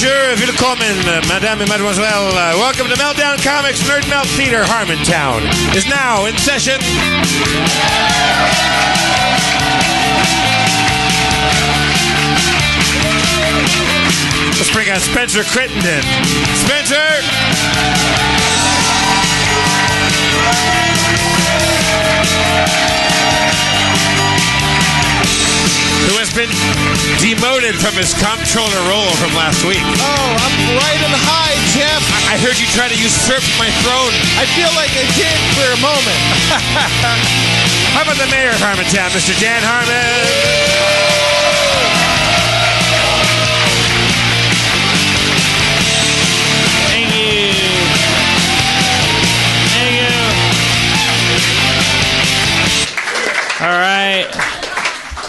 Bonjour, willkommen, madame et mademoiselle. Welcome to Meltdown Comics Nerdmelt Theater, Harmontown. Is now in session. Let's bring out Spencer Crittenden. Spencer! Who has been demoted from his comptroller role from last week. Oh, I'm riding high, Jeff. I heard you try to usurp my throne. I feel like I did for a moment. How about the mayor of Harmontown, Mr. Dan Harmon? Thank you. All right.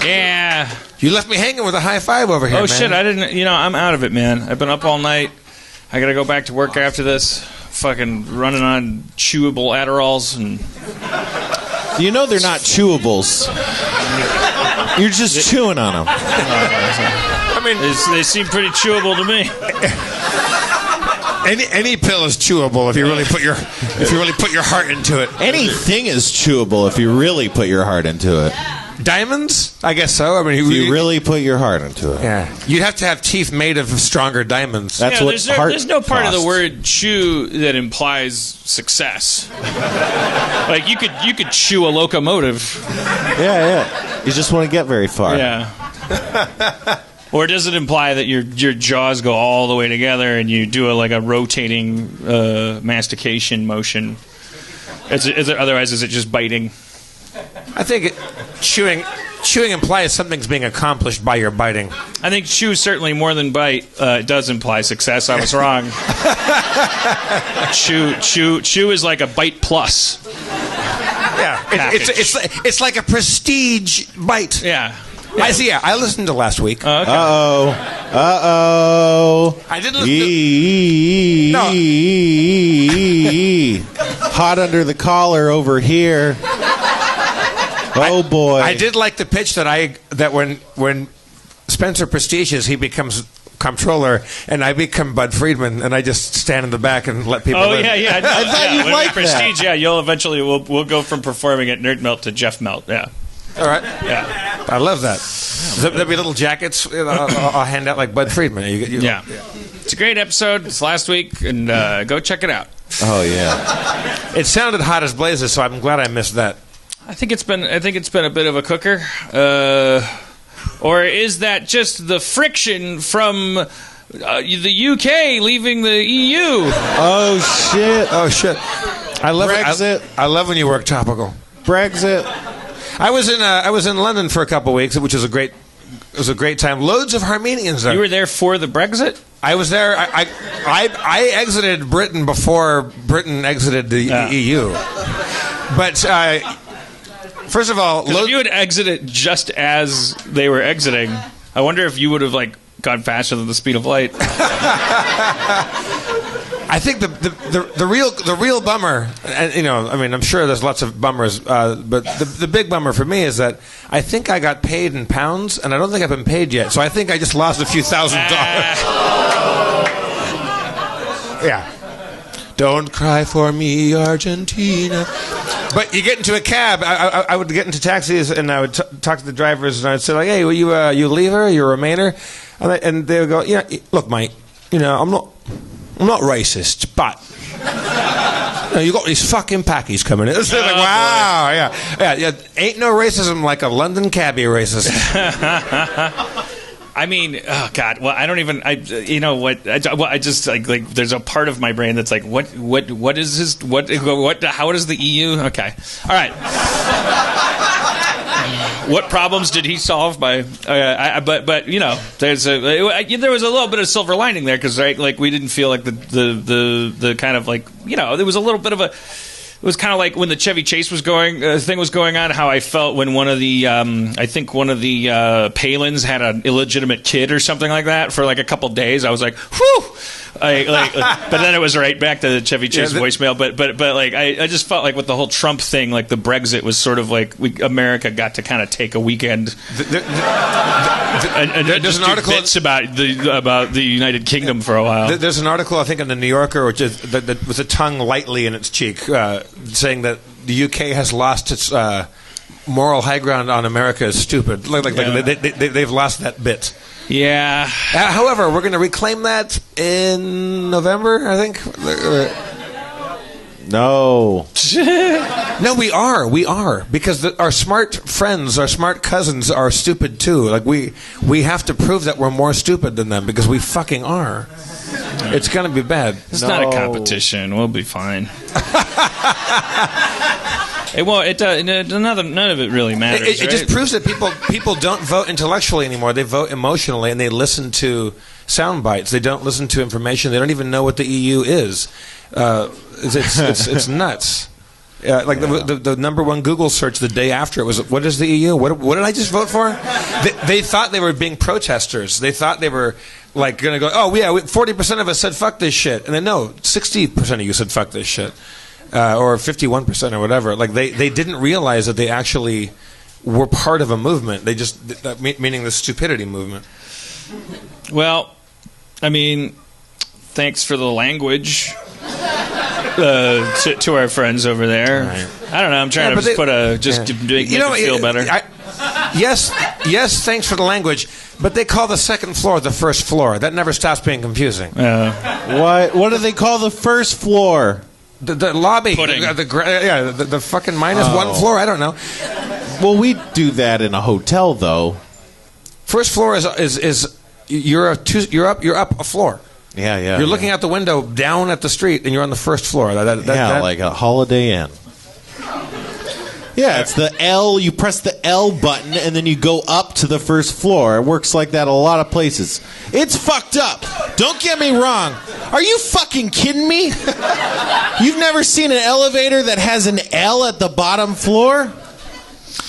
Yeah. You left me hanging with a high five over here, Oh, man. shit, I didn't... I'm out of it, man. I've been up all night. I gotta go back to work after this. Fucking running on chewable Adderalls and... You know they're not chewables. You're just chewing on them. I mean... They seem pretty chewable to me. Any pill is chewable if you really put your heart into it. Anything is chewable if you really put your heart into it. Diamonds? I guess so. I mean, If you really put your heart into it. Yeah. You'd have to have teeth made of stronger diamonds. That's what heart there's no part costs. of the word chew that implies success. Like you could chew a locomotive. Yeah. You just want to get very far. Yeah. Or does it imply that your jaws go all the way together and you do a rotating mastication motion? Otherwise, is it just biting? I think chewing implies something's being accomplished by your biting. I think chew certainly more than bite does imply success. I was wrong. Chew is like a bite plus. Yeah, it's like a prestige bite. Yeah. I see. Yeah, I listened to last week. Okay. Uh-oh. I didn't listen Hot under the collar over here. Oh, boy. I did like the pitch that when Spencer prestiges, he becomes comptroller, and I become Bud Friedman, and I just stand in the back and let people. Oh in. yeah. No, I thought you'd when like we prestige, that. Yeah, you'll eventually we'll go from performing at Nerdmelt to Jeff Melt. Yeah. All right. Yeah. I love that. There'll be little jackets I'll hand out like Bud Friedman. Yeah. It's a great episode. It's last week, and go check it out. Oh, yeah. It sounded hot as blazes, so I'm glad I missed that. I think it's been a bit of a cooker. Or is that just the friction from the UK leaving the EU? Oh, shit. I love Brexit. I love when you work topical. Brexit. I was in London for a couple of weeks, which was a great time. Loads of Harmonians there. You were there for the Brexit? I was there. I exited Britain before Britain exited the EU. But first of all, if you had exited just as they were exiting, I wonder if you would have gone faster than the speed of light. I think the real bummer, and I'm sure there's lots of bummers, but the big bummer for me is that I think I got paid in pounds, and I don't think I've been paid yet. So I think I just lost a few $1,000. Yeah. Don't cry for me, Argentina. But you get into a cab. I would get into taxis, and I would talk to the drivers, and I'd say, hey, are you a leaver? You're a Remainer? And they would go, look, mate, I'm not racist, but you got these fucking packies coming in. It's wow, yeah. Ain't no racism like a London cabbie racist. I mean, oh God. Well, I don't even. You know what? I just like. There's a part of my brain that's like, what is this? What? How does the EU? Okay. All right. What problems did he solve by? But there was a little bit of silver lining there because we didn't feel like the kind of there was a little bit of a. It was kind of like when the Chevy Chase thing was going on. How I felt when one of the Palins had an illegitimate kid or something like that for a couple days. I was like, whew. But then it was right back to the Chevy Chase voicemail. But I just felt like with the whole Trump thing, the Brexit was sort of America got to kind of take a weekend. and there's just an article bits about the United Kingdom for a while. There's an article, I think, in the New Yorker, which is that with a tongue lightly in its cheek, saying that the UK has lost its moral high ground on America is stupid. They've lost that bit. Yeah. However, we're going to reclaim that in November, I think. No. No, we are because our smart friends, our smart cousins are stupid too. Like we have to prove that we're more stupid than them because we fucking are. It's going to be bad. It's not a competition. We'll be fine. It won't. None of it really matters. It just proves that people don't vote intellectually anymore. They vote emotionally, and they listen to sound bites. They don't listen to information. They don't even know what the EU is. It's nuts. The number one Google search the day after it was, what is the EU? What did I just vote for? They thought they were being protesters. They thought they were like going to go, oh yeah, 40% of us said fuck this shit. And then no, 60% of you said fuck this shit. Or 51% or whatever. Like they didn't realize that they actually were part of a movement. They just, meaning the stupidity movement. Well, I mean, thanks for the language to our friends over there. Right. I don't know. I'm trying to to make it feel better. Yes. Thanks for the language. But they call the second floor the first floor. That never stops being confusing. What do they call the first floor? The lobby, the fucking minus one floor. I don't know. Well, we do that in a hotel, though. First floor is you're up a floor. Yeah. You're looking out the window down at the street, and you're on the first floor. Like a Holiday Inn. Yeah, it's the L. You press the L button, and then you go up to the first floor. It works like that a lot of places. It's fucked up. Don't get me wrong. Are you fucking kidding me? You've never seen an elevator that has an L at the bottom floor?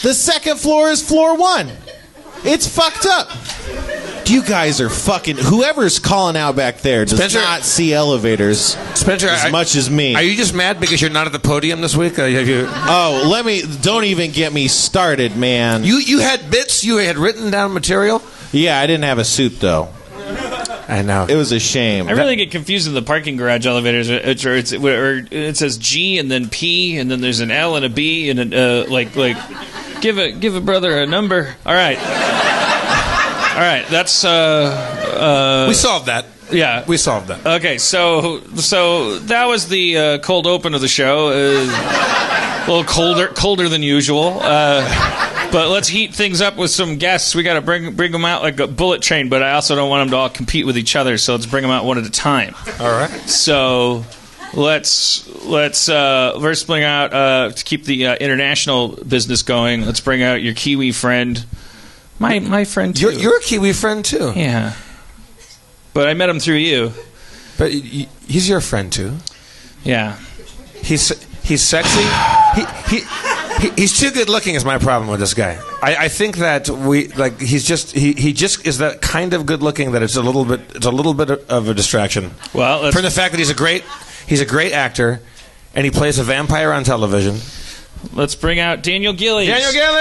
The second floor is floor 1. It's fucked up. You guys are fucking... Whoever's calling out back there does not see elevators as much as me. Are you just mad because you're not at the podium this week? Don't even get me started, man. You had bits? You had written down material? Yeah, I didn't have a suit, though. I know. It was a shame. I really get confused in the parking garage elevators. It says G and then P, and then there's an L and a B, and give a brother a number. All right, that's... we solved that. Yeah. We solved that. Okay, so that was the cold open of the show. A little colder than usual. But let's heat things up with some guests. We got to bring them out like a bullet train, but I also don't want them to all compete with each other, so let's bring them out one at a time. All right. So... Let's first bring out to keep the international business going. Let's bring out your Kiwi friend, my friend too. You're a Kiwi friend too. Yeah, but I met him through you. But he's your friend too. Yeah, he's sexy. He's too good looking. Is my problem with this guy. I think that he just is that kind of good looking that it's a little bit of a distraction. Well, from the fact that he's a great actor, and he plays a vampire on television. Let's bring out Daniel Gillies. Daniel Gillies!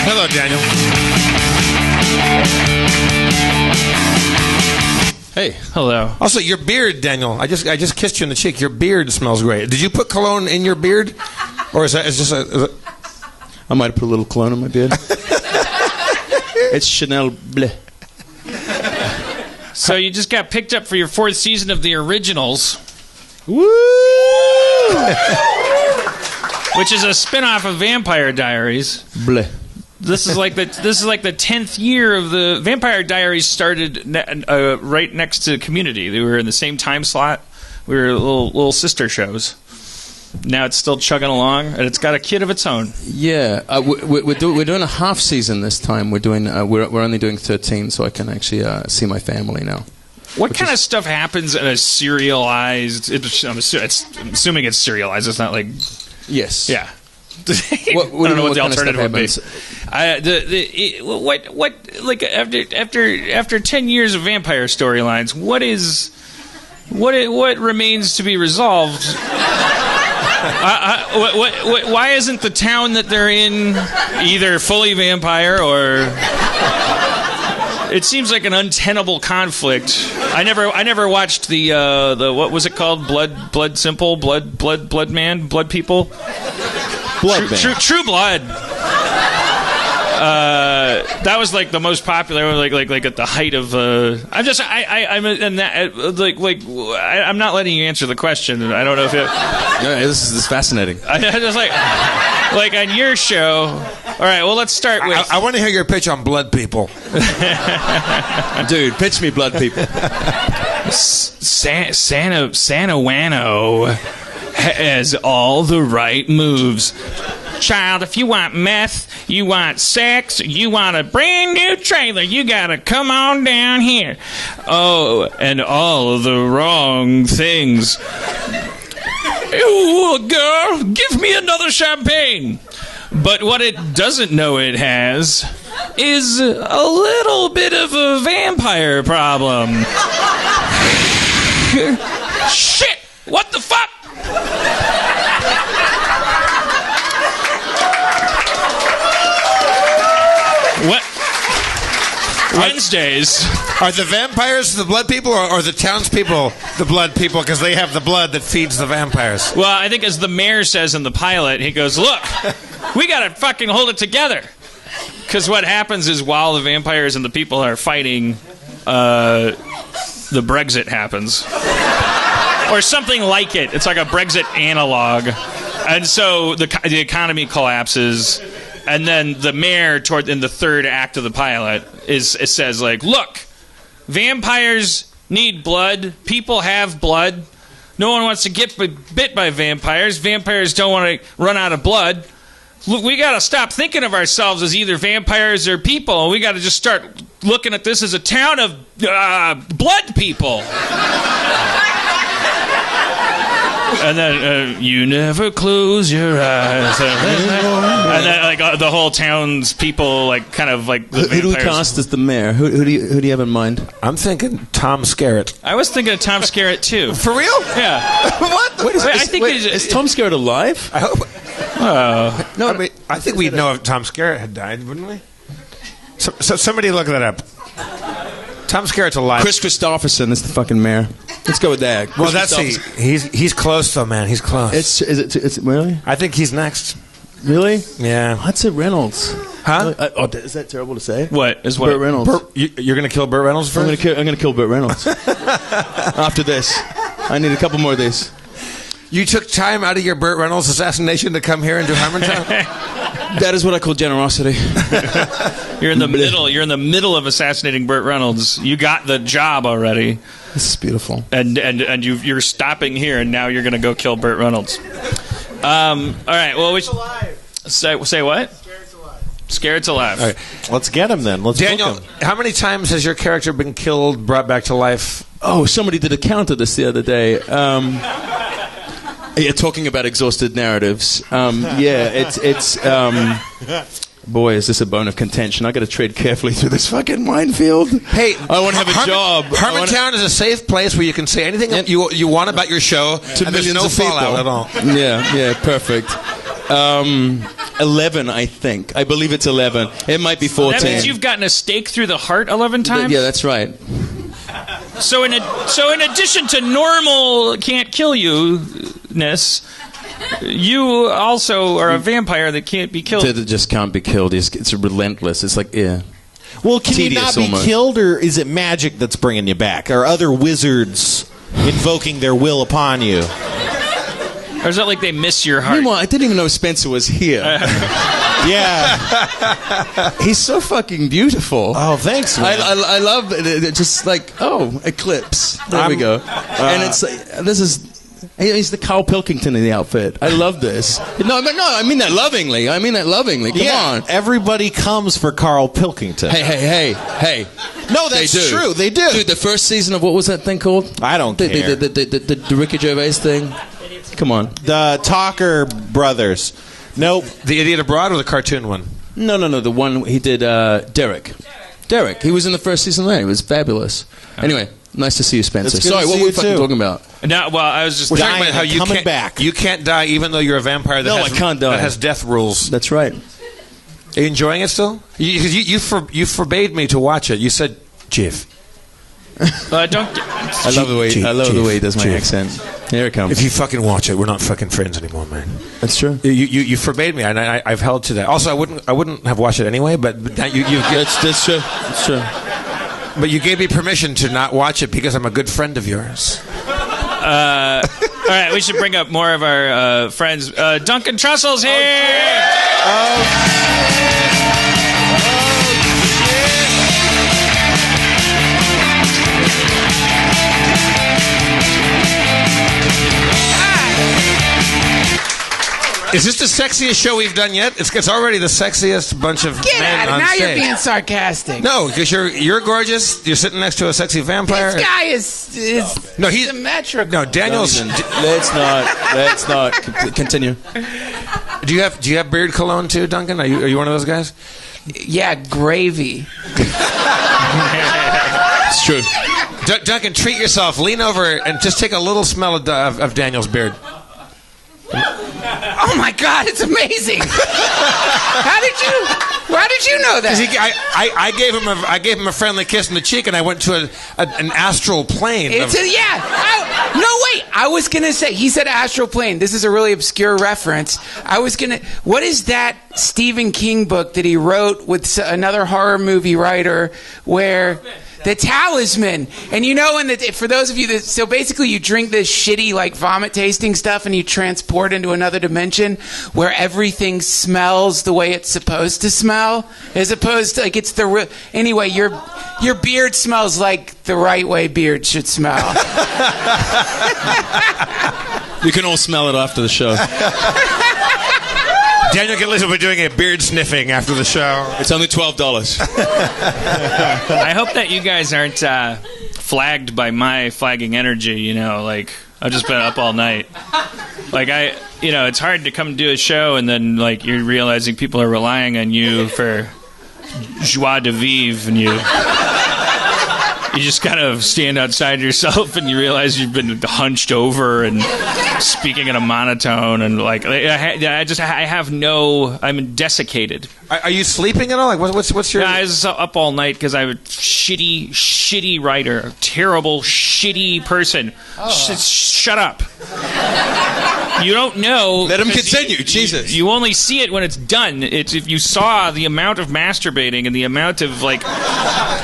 Hello, Daniel. Hey, hello. Also, your beard, Daniel. I just kissed you in the cheek. Your beard smells great. Did you put cologne in your beard? Or is just I might have put a little cologne in my beard. It's Chanel Bleu. So you just got picked up for your 4th season of the originals. Woo! Which is a spin-off of Vampire Diaries. Bleh. This is like the 10th year of the Vampire Diaries. Started right next to Community. They were in the same time slot. We were little sister shows. Now it's still chugging along, and it's got a kid of its own. Yeah, we're doing a half season this time. We're only doing 13, so I can actually see my family now. What kind of stuff happens in a serialized? I'm assuming it's serialized. It's not like yes, yeah. I don't know what the alternative would be. Like after 10 years of vampire storylines, what remains to be resolved? Why isn't the town that they're in either fully vampire or? It seems like an untenable conflict. I never watched the what was it called? Blood Simple, Blood Man, Blood People, True Blood. That was like the most popular, like at the height of. I'm not letting you answer the question. I don't know if it. Yeah, this is fascinating. I just like on your show. All right, well, let's start with. I want to hear your pitch on Blood People. Dude, pitch me Blood People. Santa Wano has all the right moves. Child, if you want meth, you want sex, you want a brand new trailer, you gotta come on down here. Oh, and all of the wrong things. Ew, girl, give me another champagne. But what it doesn't know it has is a little bit of a vampire problem. Shit! What the fuck? What? Wednesdays. Are the vampires the blood people, or the townspeople the blood people because they have the blood that feeds the vampires? Well, I think as the mayor says in the pilot, he goes, look, we gotta fucking hold it together. Because what happens is while the vampires and the people are fighting, the Brexit happens. Or something like it. It's like a Brexit analog. And so the economy collapses. And then the mayor, in the third act of the pilot, says, like, look, vampires need blood. People have blood. No one wants to get bit by vampires. Vampires don't want to run out of blood. Look, we got to stop thinking of ourselves as either vampires or people. We got to just start looking at this as a town of blood people. And then you never close your eyes. And then like the whole town's people like kind of like the who do we cast as the mayor? Who do you have in mind? I'm thinking Tom Skerritt. I was thinking of Tom Skerritt too. For real? Yeah. What? Wait, I think is Tom Skerritt alive? I hope. No, I mean, I think we'd know if Tom Skerritt had died, wouldn't we? So somebody look that up. Tom Skerritt's alive. Kris Kristofferson is the fucking mayor. Let's go with that. Well, that's he's close though, man. He's close. Is it really? I think he's next. Really? Yeah. What's it, Reynolds? Huh? Is that terrible to say? What is what? Burt Reynolds. You're gonna kill Burt Reynolds first? I'm gonna kill Burt Reynolds. After this, I need a couple more of these. You took time out of your Burt Reynolds assassination to come here and do Harmontown? That is what I call generosity. You're in the middle. You're in the middle of assassinating Burt Reynolds. You got the job already. This is beautiful. And you're stopping here, and now you're going to go kill Burt Reynolds. All right. Well, say what? Skerritt's alive. All right. Let's get him then. Let's Daniel, book him. how many times has your character been killed, brought back to life? Oh, somebody did a count of this the other day. Yeah, talking about exhausted narratives. It's boy, is this a bone of contention. I got to tread carefully through this fucking minefield. Hey, I want to have a job. Harmontown is a safe place where you can say anything you want about your show, to and there's no fallout at all. Yeah, perfect. 11, I think. I believe it's 11. It might be 14. That means you've gotten a stake through the heart 11 times? Yeah, that's right. So in addition to normal can't kill you-ness, you also are a vampire that can't be killed. That just can't be killed. It's relentless. It's like, yeah. Well, can you not be almost killed, or is it magic that's bringing you back? Or other wizards invoking their will upon you? Or is that like they miss your heart? Meanwhile, I didn't even know Spencer was here. Yeah. He's so fucking beautiful. Oh, thanks, man. I love it. Just like, eclipse. There we go. And it's like, this is... He's the Carl Pilkington in the outfit. I love this. No, I mean that lovingly. Come on. Everybody comes for Carl Pilkington. Hey. No, that's true. They do. Dude, the first season of what was that thing called? I don't care. The Ricky Gervais thing? Come on. The Talker Brothers. Nope. The Idiot Abroad or the cartoon one? No. The one he did, Derek. Derek. He was in the first season there. He was fabulous. Anyway, nice to see you, Spencer. It's good Sorry, to what see were we you fucking too. talking about? No, well, I was just We're talking talking about how you coming can't, back. you can't die even though you're a vampire that, No, has, I can't die. that has death rules. That's right. Are you enjoying it still? You forbade me to watch it. You said, Jiff. don't. I love the way he does my accent. Here it comes. If you fucking watch it, we're not fucking friends anymore, man. That's true. You forbade me, and I've held to that. Also, I wouldn't have watched it anyway, but you That's true. That's true. but you gave me permission to not watch it because I'm a good friend of yours. All right, we should bring up more of our friends. Duncan Trussell's here. Is this the sexiest show we've done yet? It's already the sexiest bunch of Get men out of on now stage. you're being sarcastic. No, because you're gorgeous. You're sitting next to a sexy vampire. This guy is No, he's symmetrical. No, Daniel's. Let's not continue. Do you have beard cologne too, Duncan? Are you one of those guys? Yeah, gravy. It's true. Duncan, treat yourself. Lean over and just take a little smell of Daniel's beard. Oh my God, it's amazing. How did you know that? I gave him a friendly kiss on the cheek, and I went to an astral plane. No, wait. I was going to say, he said astral plane. This is a really obscure reference. What is that Stephen King book that he wrote with another horror movie writer where... The Talisman. And you know, for those of you so basically you drink this shitty, like, vomit tasting stuff and you transport into another dimension where everything smells the way it's supposed to smell, as opposed to, like, it's anyway, your beard smells like the right way beard should smell. You can all smell it after the show. Daniel Gillies will be doing a beard sniffing after the show. It's only $12. I hope that you guys aren't flagged by my flagging energy. You know, like, I've just been up all night. Like, it's hard to come do a show and then, like, you're realizing people are relying on you for joie de vivre, and you just kind of stand outside yourself and you realize you've been hunched over and speaking in a monotone, and, like, I'm desiccated. Are you sleeping at all? Like, what's your... I was up all night because I'm a shitty writer, terrible, shitty person. Shut up. You don't know. Let him continue. Jesus. You only see it when it's done. If you saw the amount of masturbating and the amount of, like,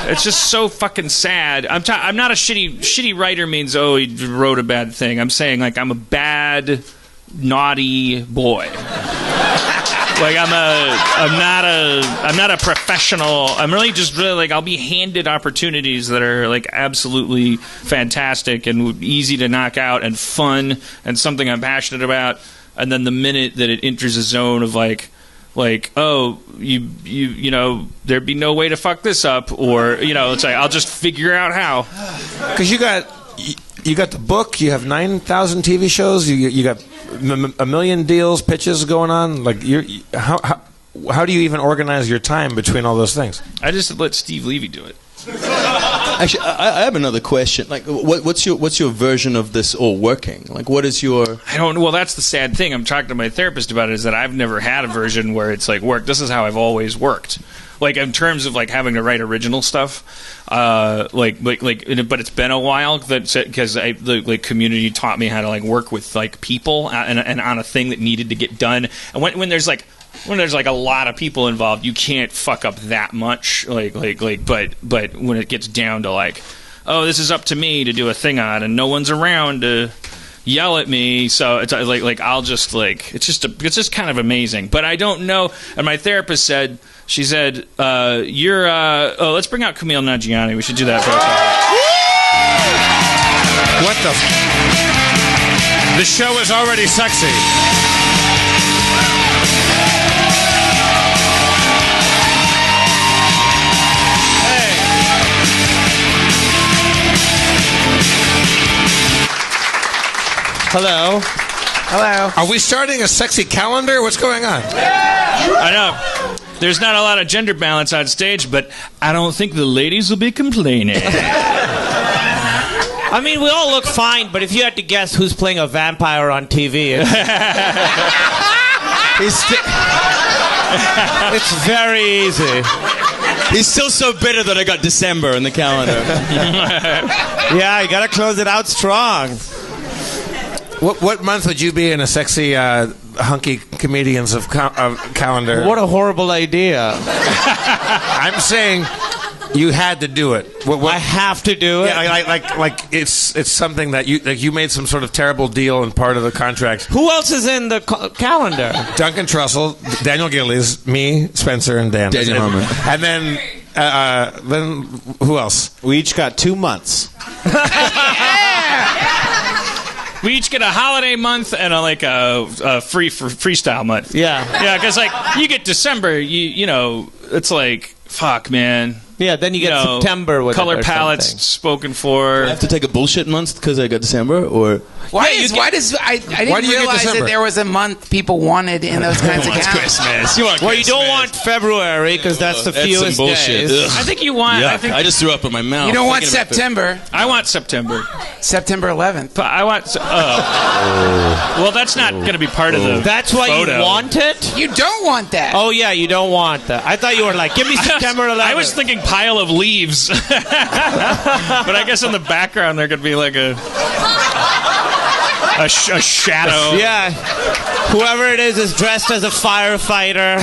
it's just so fucking sad. I'm not a shitty writer means, oh, he wrote a bad thing. I'm saying, like, I'm a bad, naughty boy. Like, I'm not a professional. I'm really like, I'll be handed opportunities that are, like, absolutely fantastic and easy to knock out and fun and something I'm passionate about. And then the minute that it enters a zone of, like, oh, you know, there'd be no way to fuck this up, or, you know, it's like, I'll just figure out how. Because you got the book, you have 9,000 TV shows, you got a million deals, pitches going on. Like, how do you even organize your time between all those things? I just let Steve Levy do it. Actually, I have another question. Like, what's your version of this all working? Like, what is your... I don't know. Well, that's the sad thing. I'm talking to my therapist about it, is that I've never had a version where it's, like, work. This is how I've always worked. Like, in terms of, like, having to write original stuff, but it's been a while because the community taught me how to, like, work with, like, people and on a thing that needed to get done. And when there's like a lot of people involved, you can't fuck up that much. But when it gets down to, like, oh, this is up to me to do a thing on, and no one's around to yell at me, so it's like I'll just, like, it's just kind of amazing. But I don't know. And my therapist said, let's bring out Kumail Nanjiani. We should do that for What the show is already sexy. Hello. Are we starting a sexy calendar? What's going on? I know. There's not a lot of gender balance on stage, but I don't think the ladies will be complaining. I mean, we all look fine, but if you had to guess who's playing a vampire on TV, it's very easy. He's still so bitter that I got December in the calendar. Yeah, you gotta close it out strong. What month would you be in a sexy, hunky comedians of calendar? What a horrible idea. I'm saying you had to do it. I have to do it? Yeah, like it's something that you made some sort of terrible deal in part of the contract. Who else is in the calendar? Duncan, Trussell, Daniel Gillies, me, Spencer, and Dan. Daniel Harmon. And then who else? We each got 2 months. We each get a holiday month and a freestyle month. Yeah. Yeah, because you get December, you know, it's like, fuck, man. Yeah, then you get September with color palettes something. Spoken for. I have to take a bullshit month because I got December, or I didn't realize that there was a month people wanted in those kinds of calendars. Christmas. You want Well, you don't want February because that's the fewest some bullshit. days. Ugh. I think you want. Yuck. I just threw up in my mouth. You don't want thinking about September. I want September. September 11th. But I want. Well, that's not going to be part of the. That's why photo. you want it? You don't want that. Oh, yeah, you don't want that. I thought you were like, give me September 11th. I was thinking pile of leaves. But I guess in the background there could be like a shadow. Yeah. Whoever it is dressed as a firefighter.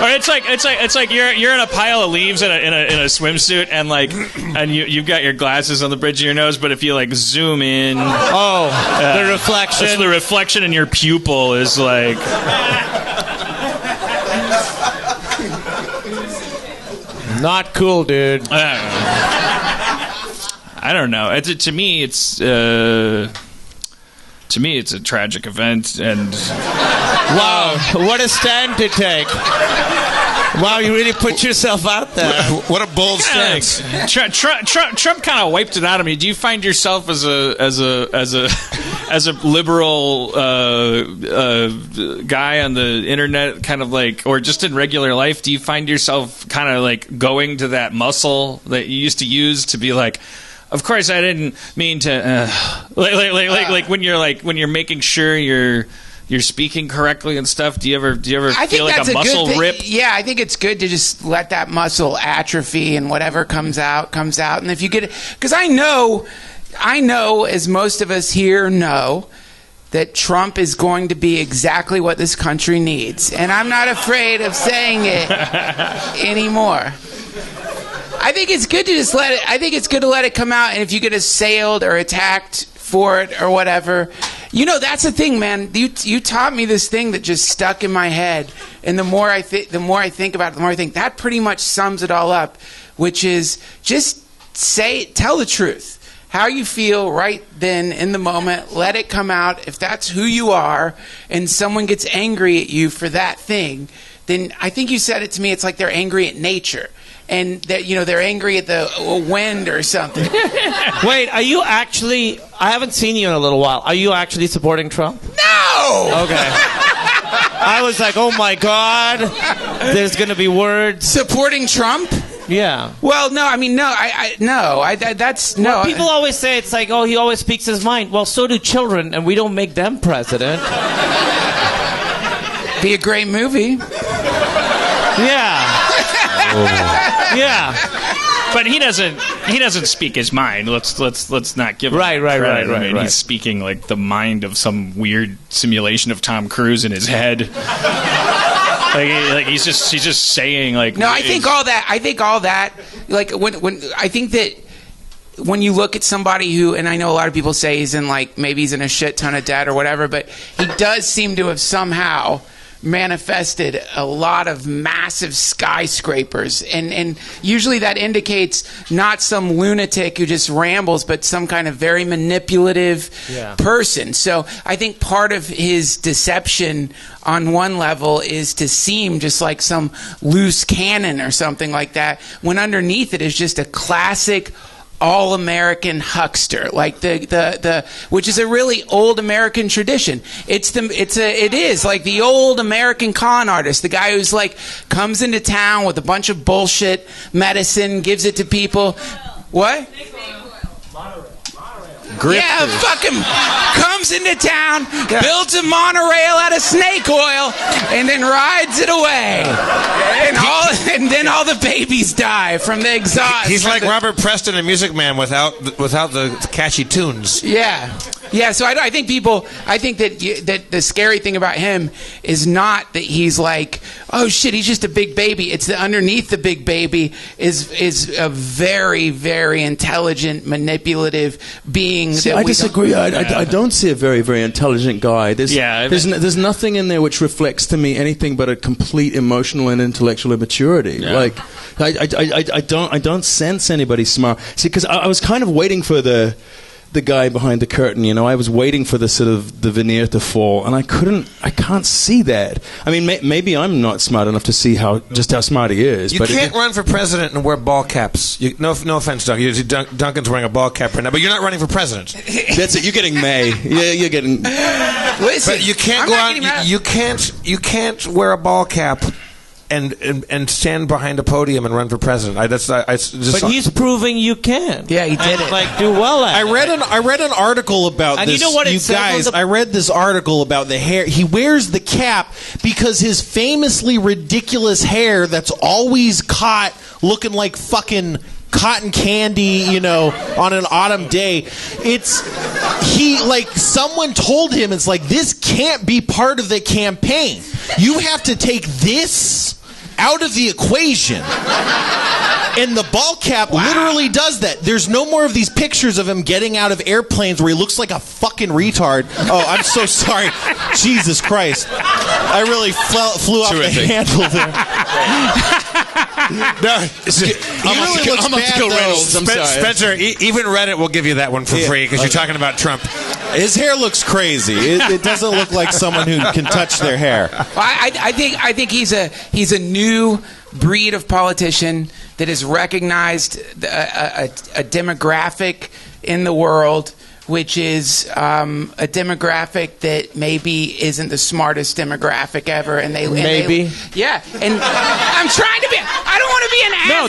Or it's like you're in a pile of leaves in a swimsuit and you've got your glasses on the bridge of your nose, but if you zoom in, the reflection. the reflection in your pupil is like. Not cool, dude. I don't know. To me, it's a tragic event, and wow, what a stand to take! Wow, you really put yourself out there. What a bold stance. Trump kind of wiped it out of me. Do you find yourself as a liberal guy on the internet, kind of or just in regular life? Do you find yourself kind of going to that muscle that you used to use to be like, of course I didn't mean to, when you're making sure you're speaking correctly and stuff? Do you ever feel like a muscle rip? Yeah, I think it's good to just let that muscle atrophy, and whatever comes out. And if you get it, because I know, as most of us here know, that Trump is going to be exactly what this country needs, and I'm not afraid of saying it anymore. I think it's good to just let it. I think it's good to let it come out, and if you get assailed or attacked for it or whatever, that's the thing, man. You taught me this thing that just stuck in my head, and the more I think about it, the more I think that pretty much sums it all up, which is just tell the truth. How you feel right then in the moment, let it come out. If that's who you are, and someone gets angry at you for that thing, then I think you said it to me. It's like they're angry at nature. And that they're angry at the wind or something. Wait, are you actually? I haven't seen you in a little while. Are you actually supporting Trump? No. Okay. I was like, oh my God, there's gonna be words supporting Trump. Yeah. Well, no. I mean, no. That's no. Well, people always say it's like, oh, he always speaks his mind. Well, so do children, and we don't make them president. Be a great movie. Yeah. Yeah, but he doesn't speak his mind. Let's not give him credit. I mean, he's speaking the mind of some weird simulation of Tom Cruise in his head. He's just saying No, I think all that. When you look at somebody who, and I know a lot of people say he's in maybe he's in a shit ton of debt or whatever, but he does seem to have somehow manifested a lot of massive skyscrapers, and usually that indicates not some lunatic who just rambles, but some kind of very manipulative person. So I think part of his deception on one level is to seem just like some loose cannon or something like that, when underneath it is just a classic all-American huckster, like the which is a really old American tradition. It is like the old American con artist, the guy who's like comes into town with a bunch of bullshit medicine, gives it to people. What? Grifters. Yeah, fucking comes into town, builds a monorail out of snake oil, and then rides it away. And then all the babies die from the exhaust. He's like Robert Preston in Music Man without the catchy tunes. Yeah. Yeah, so I think that the scary thing about him is not that he's like, oh shit, he's just a big baby. It's that underneath the big baby is a very, very intelligent, manipulative being. See, I disagree. I don't see a very, very intelligent guy. There's nothing in there which reflects to me anything but a complete emotional and intellectual immaturity. Yeah. Like, I don't sense anybody smart. See, because I was kind of waiting for the guy behind the curtain, I was waiting for the sort of the veneer to fall, and I can't see that. I mean, maybe I'm not smart enough to see just how smart he is. You can't run for president and wear ball caps. No offense, Duncan. Duncan's wearing a ball cap right now, but you're not running for president. That's it. You're getting May. Yeah, you're getting. Listen, but you can't go out. You can't wear a ball cap and stand behind a podium and run for president. But he's proving you can. Yeah, he did it. Like, do well at it. I read an article about and this. You know what? You guys, I read this article about the hair. He wears the cap because his famously ridiculous hair that's always caught looking like fucking cotton candy, on an autumn day. Someone told him, it's like, this can't be part of the campaign. You have to take this out of the equation. And the ball cap literally does that. There's no more of these pictures of him getting out of airplanes where he looks like a fucking retard. Oh, I'm so sorry. Jesus Christ. I really flew off the handle there. I'm about to kill Reynolds. I'm sorry. Spencer, even Reddit will give you that one for free because you're talking about Trump. His hair looks crazy. It doesn't look like someone who can touch their hair. I think he's a new breed of politician that has recognized a demographic in the world, which is a demographic that maybe isn't the smartest demographic ever, and I'm trying to be. I don't want to be an ass. No,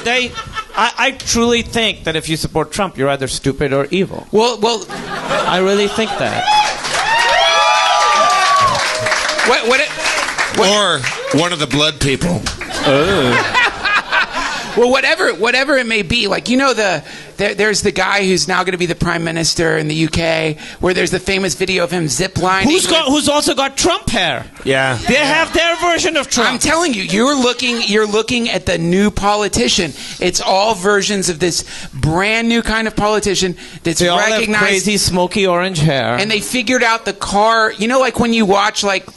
I truly think that if you support Trump, you're either stupid or evil. Well, I really think that. Or one of the blood people. Well, whatever it may be, like there's the guy who's now going to be the prime minister in the UK, where there's the famous video of him ziplining. Who's also got Trump hair? Yeah, they have their version of Trump. I'm telling you, you're looking at the new politician. It's all versions of this brand new kind of politician that's they all recognized. Have crazy smoky orange hair, and they figured out the car. Like when you watch like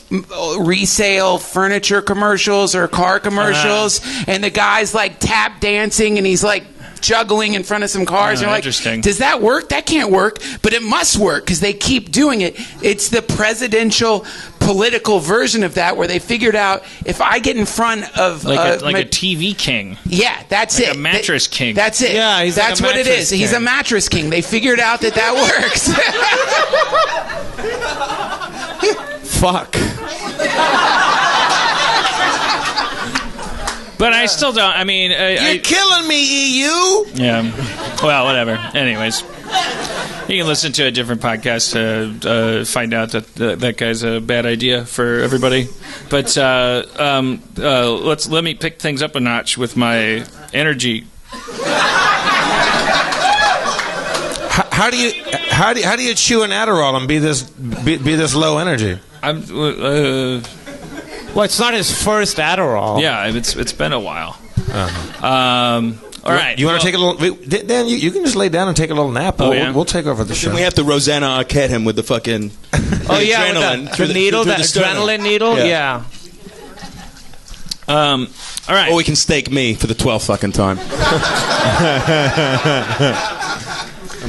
resale furniture commercials or car commercials, and the guy's like tap dancing and he's like juggling in front of some cars. You're like, does that work? That can't work, but it must work because they keep doing it. It's the presidential political version of that, where they figured out if I get in front of a TV king. Yeah, that's like it. A mattress king. That's it. Yeah, that's what it is. King. He's a mattress king. They figured out that works. Fuck. But I still don't. I mean, you're killing me, EU. Yeah. Well, whatever. Anyways, you can listen to a different podcast to find out that guy's a bad idea for everybody. But let me pick things up a notch with my energy. How do you chew an Adderall and be this low energy? Well, it's not his first Adderall. Yeah, it's been a while. All right. You want to take a little... Dan, you can just lay down and take a little nap. We'll take over the show. We have to Rosanna Arquette him with the fucking adrenaline. The needle, that adrenaline needle? Yeah. All right. Or we can stake me for the 12th fucking time.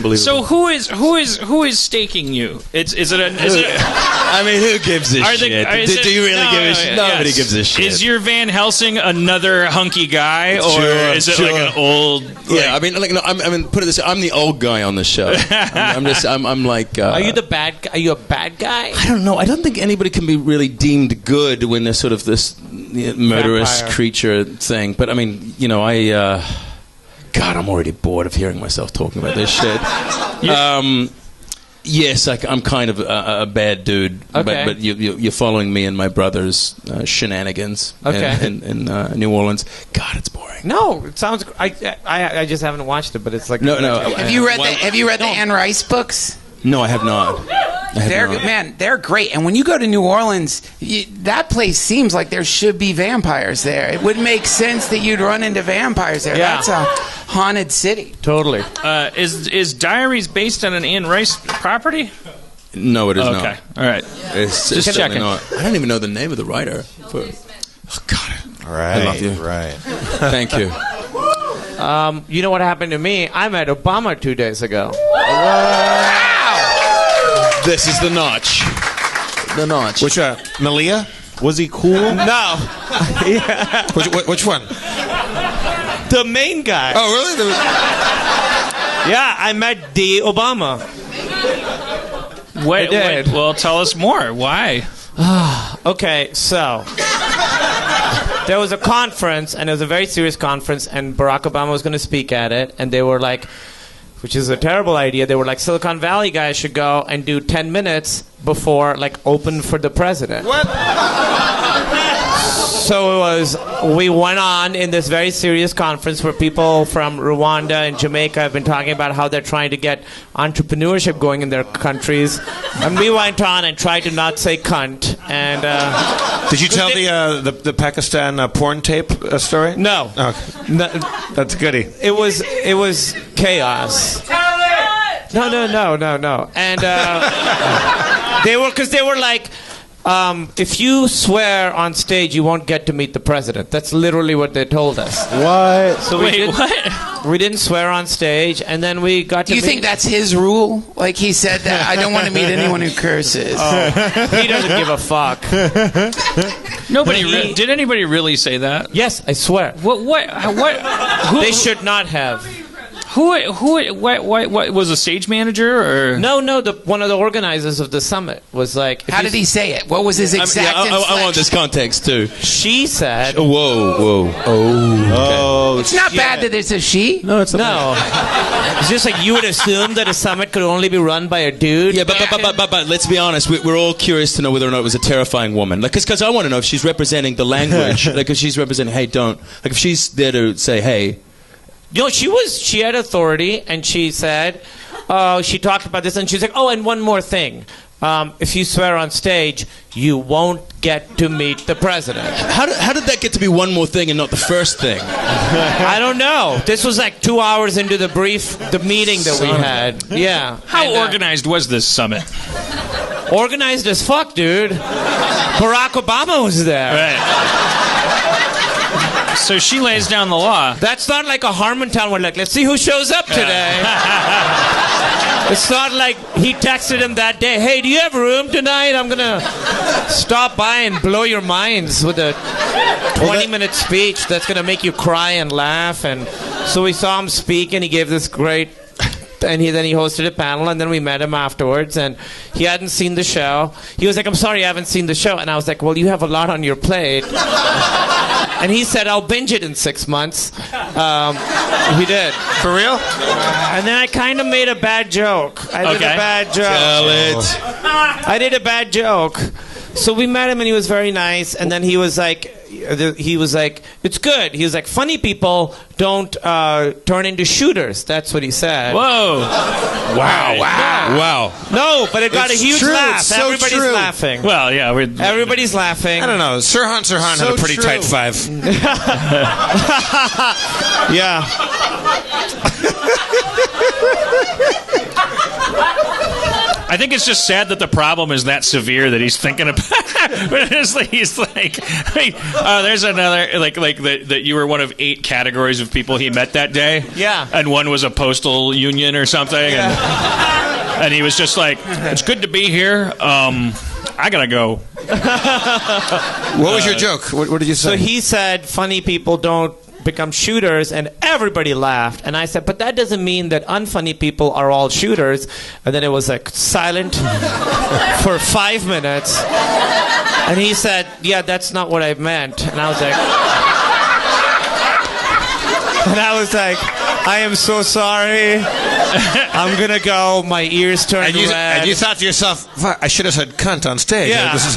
Unbelievable. So who is staking you? Is it? I mean, who gives a shit? Do you really give a shit? Nobody gives a shit. Is your Van Helsing another hunky guy, or is it like an old? Yeah, I mean, put it this way: I'm the old guy on the show. I'm like. Are you the bad guy? Are you a bad guy? I don't know. I don't think anybody can be really deemed good when they're sort of this murderous creature thing. But I mean, God, I'm already bored of hearing myself talking about this shit. Yes, I'm kind of a bad dude, okay. but you're following me and my brother's shenanigans in New Orleans. God, it's boring. No, it sounds. I just haven't watched it, but it's like no. Have you read the Anne Rice books? No, I have not. They're great. And when you go to New Orleans, that place seems like there should be vampires there. It would make sense that you'd run into vampires there. Yeah. That's a haunted city. Totally. Is Diaries based on an Anne Rice property? No, it is not. Okay, all right. It's Just checking. Not. I don't even know the name of the writer. Oh, God. All right. I love you. Right. Thank you. You know what happened to me? I met Obama 2 days ago. This is the notch. The notch. Which Malia? Was he cool? No. Which one? The main guy. Oh, really? Yeah, I met the Obama. Wait, well, tell us more. Why? Okay, so there was a conference, and it was a very serious conference, and Barack Obama was going to speak at it, and they were like, which is a terrible idea, they were like, Silicon Valley guys should go and do 10 minutes before, like, open for the president. What? So we went on in this very serious conference where people from Rwanda and Jamaica have been talking about how they're trying to get entrepreneurship going in their countries. And we went on and tried to not say cunt. And did you tell the Pakistan porn tape story? No. Okay. No. That's goody. It was chaos. No. And they were like, if you swear on stage, you won't get to meet the president. That's literally what they told us. What? So we didn't swear on stage, and then we got to Do you think that's his rule? Like he said that, I don't want to meet anyone who curses. He doesn't give a fuck. Did anybody really say that? Yes, I swear. What? Who, they should not have. Who? What was a stage manager or no? One of the organizers of the summit was like. How did he say it? What was his exact? I want this context too. She said. Whoa. Oh. It's not bad that it's a she. No, it's not. No. It's just like you would assume that a summit could only be run by a dude. Yeah, but let's be honest. We're all curious to know whether or not it was a terrifying woman. Like, because I want to know if she's representing the language. Like, if she's representing, hey, don't. Like, if she's there to say, hey. No, she had authority, and she said, she talked about this, and she's like, oh, and one more thing. If you swear on stage, you won't get to meet the president. How did that get to be one more thing and not the first thing? I don't know. This was like 2 hours into the meeting that we had. Yeah. How organized was this summit? Organized as fuck, dude. Barack Obama was there. Right. So she lays down the law. That's not like a Harmontown where, like, let's see who shows up today. It's not like he texted him that day, hey, do you have room tonight? I'm going to stop by and blow your minds with a 20-minute speech that's going to make you cry and laugh. And so we saw him speak, and he gave this great... And then he hosted a panel, and then we met him afterwards, and he hadn't seen the show. He was like, I'm sorry, I haven't seen the show. And I was like, well, you have a lot on your plate. And he said, I'll binge it in 6 months. He did. For real? And then I kind of made a bad joke. I did a bad joke. Tell it. I did a bad joke. So we met him, and he was very nice. And then he was like, it's good. He was like, funny people don't turn into shooters. That's what he said. Whoa. Wow. No, but it got a huge laugh. It's so Everybody's true. laughing. Well, yeah. Everybody's laughing. I don't know. Sirhan had a pretty tight five. Yeah. I think it's just sad that the problem is that severe that he's thinking about. He's like, there's another like that you were one of 8 categories of people he met that day. Yeah. And one was a postal union or something. Yeah. And he was just like, it's good to be here. I gotta go. What was your joke? What did you say? So he said, funny people don't become shooters, and everybody laughed. And I said, but that doesn't mean that unfunny people are all shooters. And then it was like silent for 5 minutes. And he said, yeah, that's not what I meant. And I was like, I am so sorry. I'm going to go. My ears turned red. And you thought to yourself, fuck, I should have said cunt on stage. Yeah. This is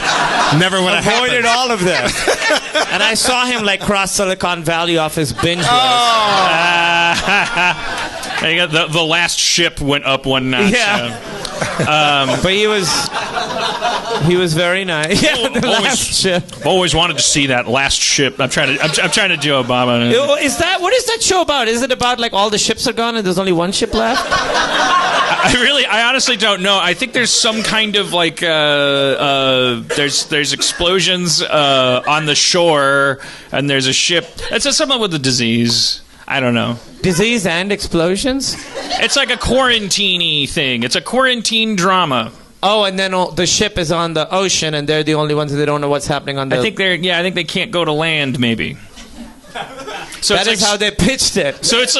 never would have happened. Avoided all of this. And I saw him like cross Silicon Valley off his binge list. The last ship went up one notch. Yeah. But he was very nice. Yeah, the last ship. Always wanted to see that last ship. I'm trying to do Obama. What is that show about? Is it about like all the ships are gone and there's only one ship left? I honestly don't know. I think there's some kind of like there's explosions on the shore, and there's a ship. It's something with a disease. I don't know. Disease and explosions? It's like a quarantine-y thing. It's a quarantine drama. Oh, and then the ship is on the ocean, and they're the only ones that don't know what's happening on the... I think they can't go to land, maybe. So that is how they pitched it. So it's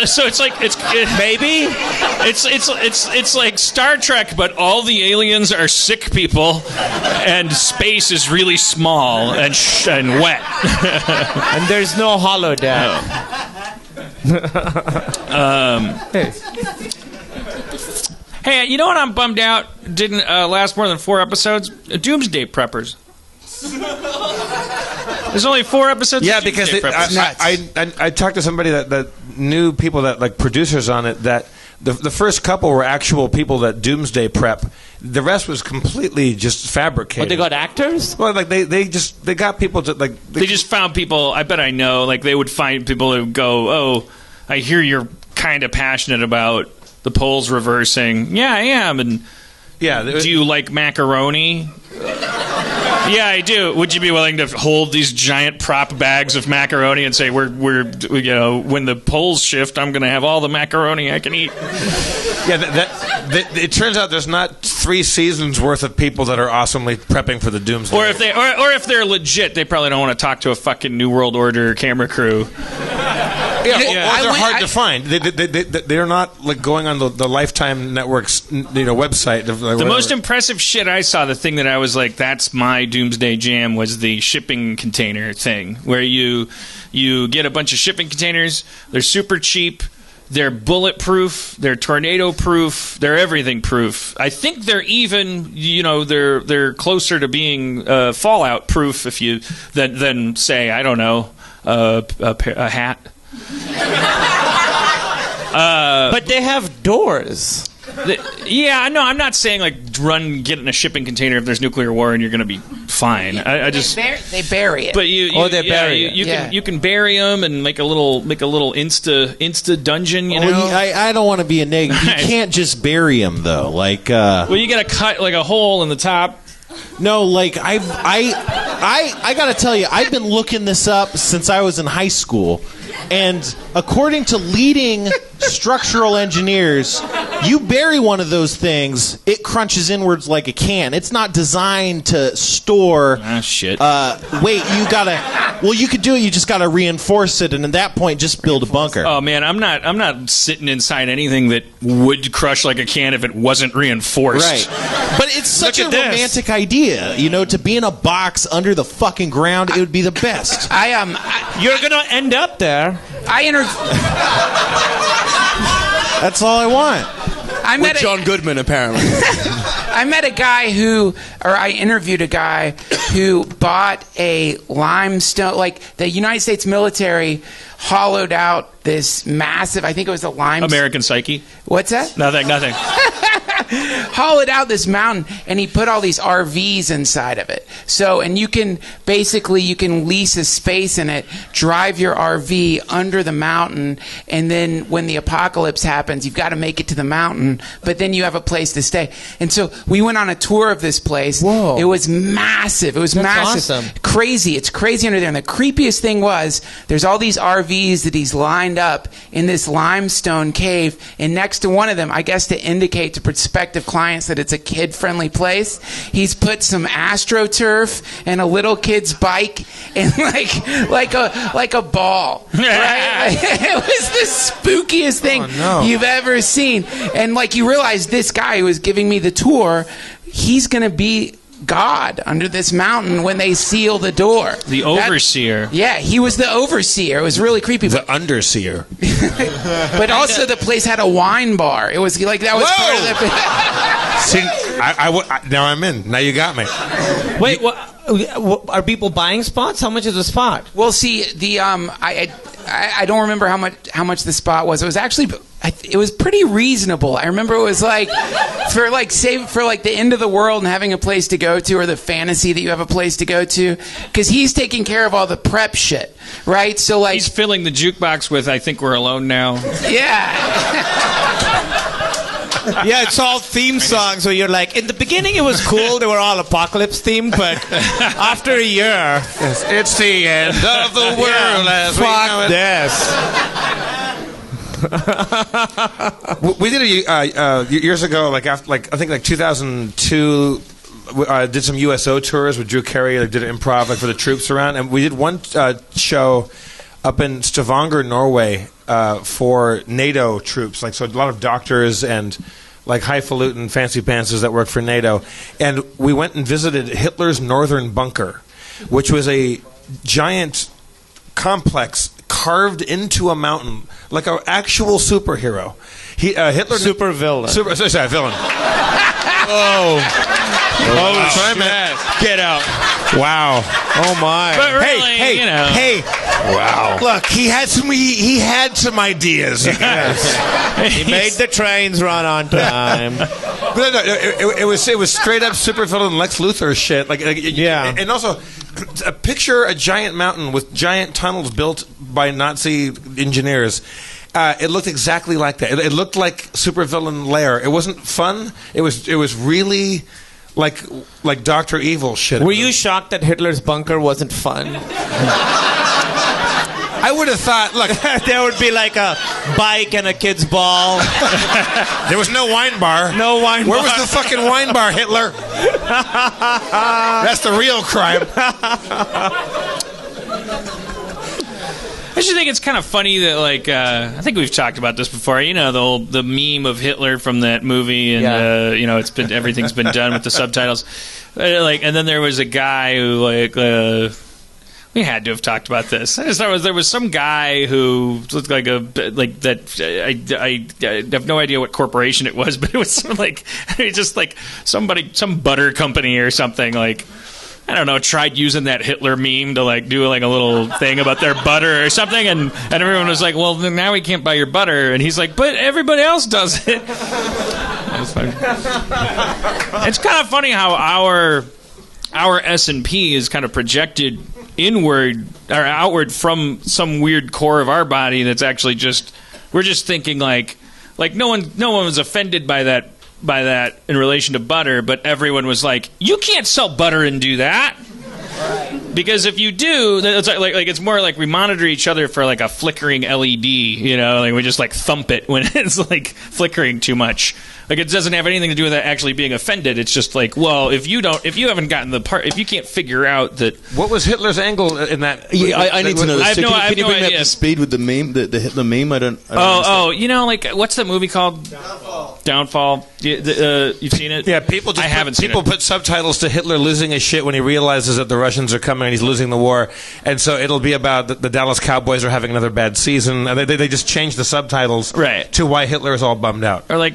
maybe it's like Star Trek, but all the aliens are sick people, and space is really small and wet, and there's no holodeck. Hey, you know what? I'm bummed out. Didn't last more than 4 episodes. Doomsday Preppers. There's only 4 episodes. Yeah, because I talked to somebody that knew people that like producers on it. That the first couple were actual people that Doomsday Prep. The rest was completely just fabricated. But they got actors? Well, like they got people to like. They just found people. I bet I know. Like they would find people who go, "Oh, I hear you're kind of passionate about the poles reversing." Yeah, I am. And yeah, do you like macaroni? Yeah, I do. Would you be willing to hold these giant prop bags of macaroni and say, we're when the poles shift, I'm going to have all the macaroni I can eat? Yeah, it turns out there's not 3 seasons worth of people that are awesomely prepping for the Doomsday. Or if they're legit, they probably don't want to talk to a fucking New World Order camera crew. Yeah, or they're hard to find. They're not like going on the Lifetime Network's website. The most impressive shit I saw, the thing that I was like, that's my Doomsday Jam, was the shipping container thing, where you get a bunch of shipping containers. They're super cheap. They're bulletproof. They're tornado-proof. They're everything-proof. I think they're even, they're closer to being fallout-proof than say, I don't know, a hat. But they have doors. Yeah, no, I'm not saying like get in a shipping container if there's nuclear war and you're going to be fine. I just they bury it. But you can bury them and make a little insta dungeon. I don't want to be a negative. You can't just bury them though. Like well, you got to cut like a hole in the top. No, like I got to tell you, I've been looking this up since I was in high school. And according to leading structural engineers, you bury one of those things, it crunches inwards like a can. It's not designed to store. Ah, shit. You could do it. You just got to reinforce it, and at that point, just build a bunker. Oh man, I'm not sitting inside anything that would crush like a can if it wasn't reinforced. Right. But it's such a romantic idea, to be in a box under the fucking ground. It would be the best. You're gonna end up there. That's all I want. With John Goodman, apparently. I interviewed a guy who bought a limestone, like the United States military hollowed out this massive, I think it was a limestone. American Psyche. What's that? Nothing. hollowed out this mountain, and he put all these RVs inside of it. So, and you can lease a space in it, drive your RV under the mountain, and then when the apocalypse happens, you've got to make it to the mountain, but then you have a place to stay. And so we went on a tour of this place. Whoa. It was massive. It was massive. Awesome. Crazy. It's crazy under there. And the creepiest thing was there's all these RVs that he's lined up in this limestone cave, and next to one of them, I guess to indicate to prospective clients that it's a kid-friendly place, he's put some AstroTurf and a little kid's bike and like a ball. Right? It was the spookiest thing you've ever seen. And like you realize this guy who was giving me the tour, he's going to be God under this mountain when they seal the door. The overseer. He was the overseer. It was really creepy. The underseer. But also the place had a wine bar. It was like that was part of the... See, now I'm in. Now you got me. Wait, what, are people buying spots? How much is a spot? Well, see, the I don't remember how much the spot was. It was actually... it was pretty reasonable. I remember it was like for the end of the world and having a place to go to, or the fantasy that you have a place to go to, because he's taking care of all the prep shit, right? So like he's filling the jukebox with "I Think We're Alone Now." Yeah, it's all theme songs where you're like, in the beginning it was cool, they were all apocalypse themed, but after a year, it's the end of the world. As fuck this. We did years ago, I think 2002. Did some USO tours with Drew Carey. Did an improv for the troops around, and we did one show up in Stavanger, Norway, for NATO troops. So a lot of doctors and highfalutin fancy pantsers that worked for NATO, and we went and visited Hitler's northern bunker, which was a giant complex carved into a mountain, like an actual superhero. Hitler, super villain. Villain. Get out! Wow! Oh my! But really, hey! Wow! Look, he had some ideas. You guys. He made the trains run on time. It was straight up supervillain Lex Luthor shit. Yeah, and also. Picture a giant mountain with giant tunnels built by Nazi engineers. It looked exactly like that. It looked like supervillain lair. It wasn't fun. It was really like Dr. Evil shit. Were you shocked that Hitler's bunker wasn't fun? I would have thought, look, there would be like a bike and a kid's ball. There was no wine bar. No wine Where bar. was the fucking wine bar, Hitler? That's the real crime. I just think it's kind of funny that, I think we've talked about this before. The meme of Hitler from that movie, and everything's been done with the subtitles. And then there was a guy who we had to have talked about this. I just thought there was some guy who looked like I have no idea what corporation it was, but it was some butter company or something. I don't know, tried using that Hitler meme to do a little thing about their butter or something, and everyone was like, well, then now we can't buy your butter, and he's like, but everybody else does it. It's kind of funny how our S&P is kind of projected inward or outward from some weird core of our body that's actually we're just thinking like no one was offended by that in relation to butter, but everyone was like, you can't sell butter and do that. Because if you do, it's it's more like we monitor each other for a flickering LED, we just thump it when it's flickering too much. It doesn't have anything to do with that actually being offended. It's just well, if you haven't gotten the part, if you can't figure out that. What was Hitler's angle in that? Yeah, I need to know this. Can you bring me up idea. to speed with the meme, the Hitler meme? I don't what's that movie called? Downfall. You've seen it? Yeah, I haven't seen it. People put subtitles to Hitler losing his shit when he realizes that the Russians are coming and he's losing the war, and so it'll be about the Dallas Cowboys are having another bad season. And they just change the subtitles to why Hitler is all bummed out. Or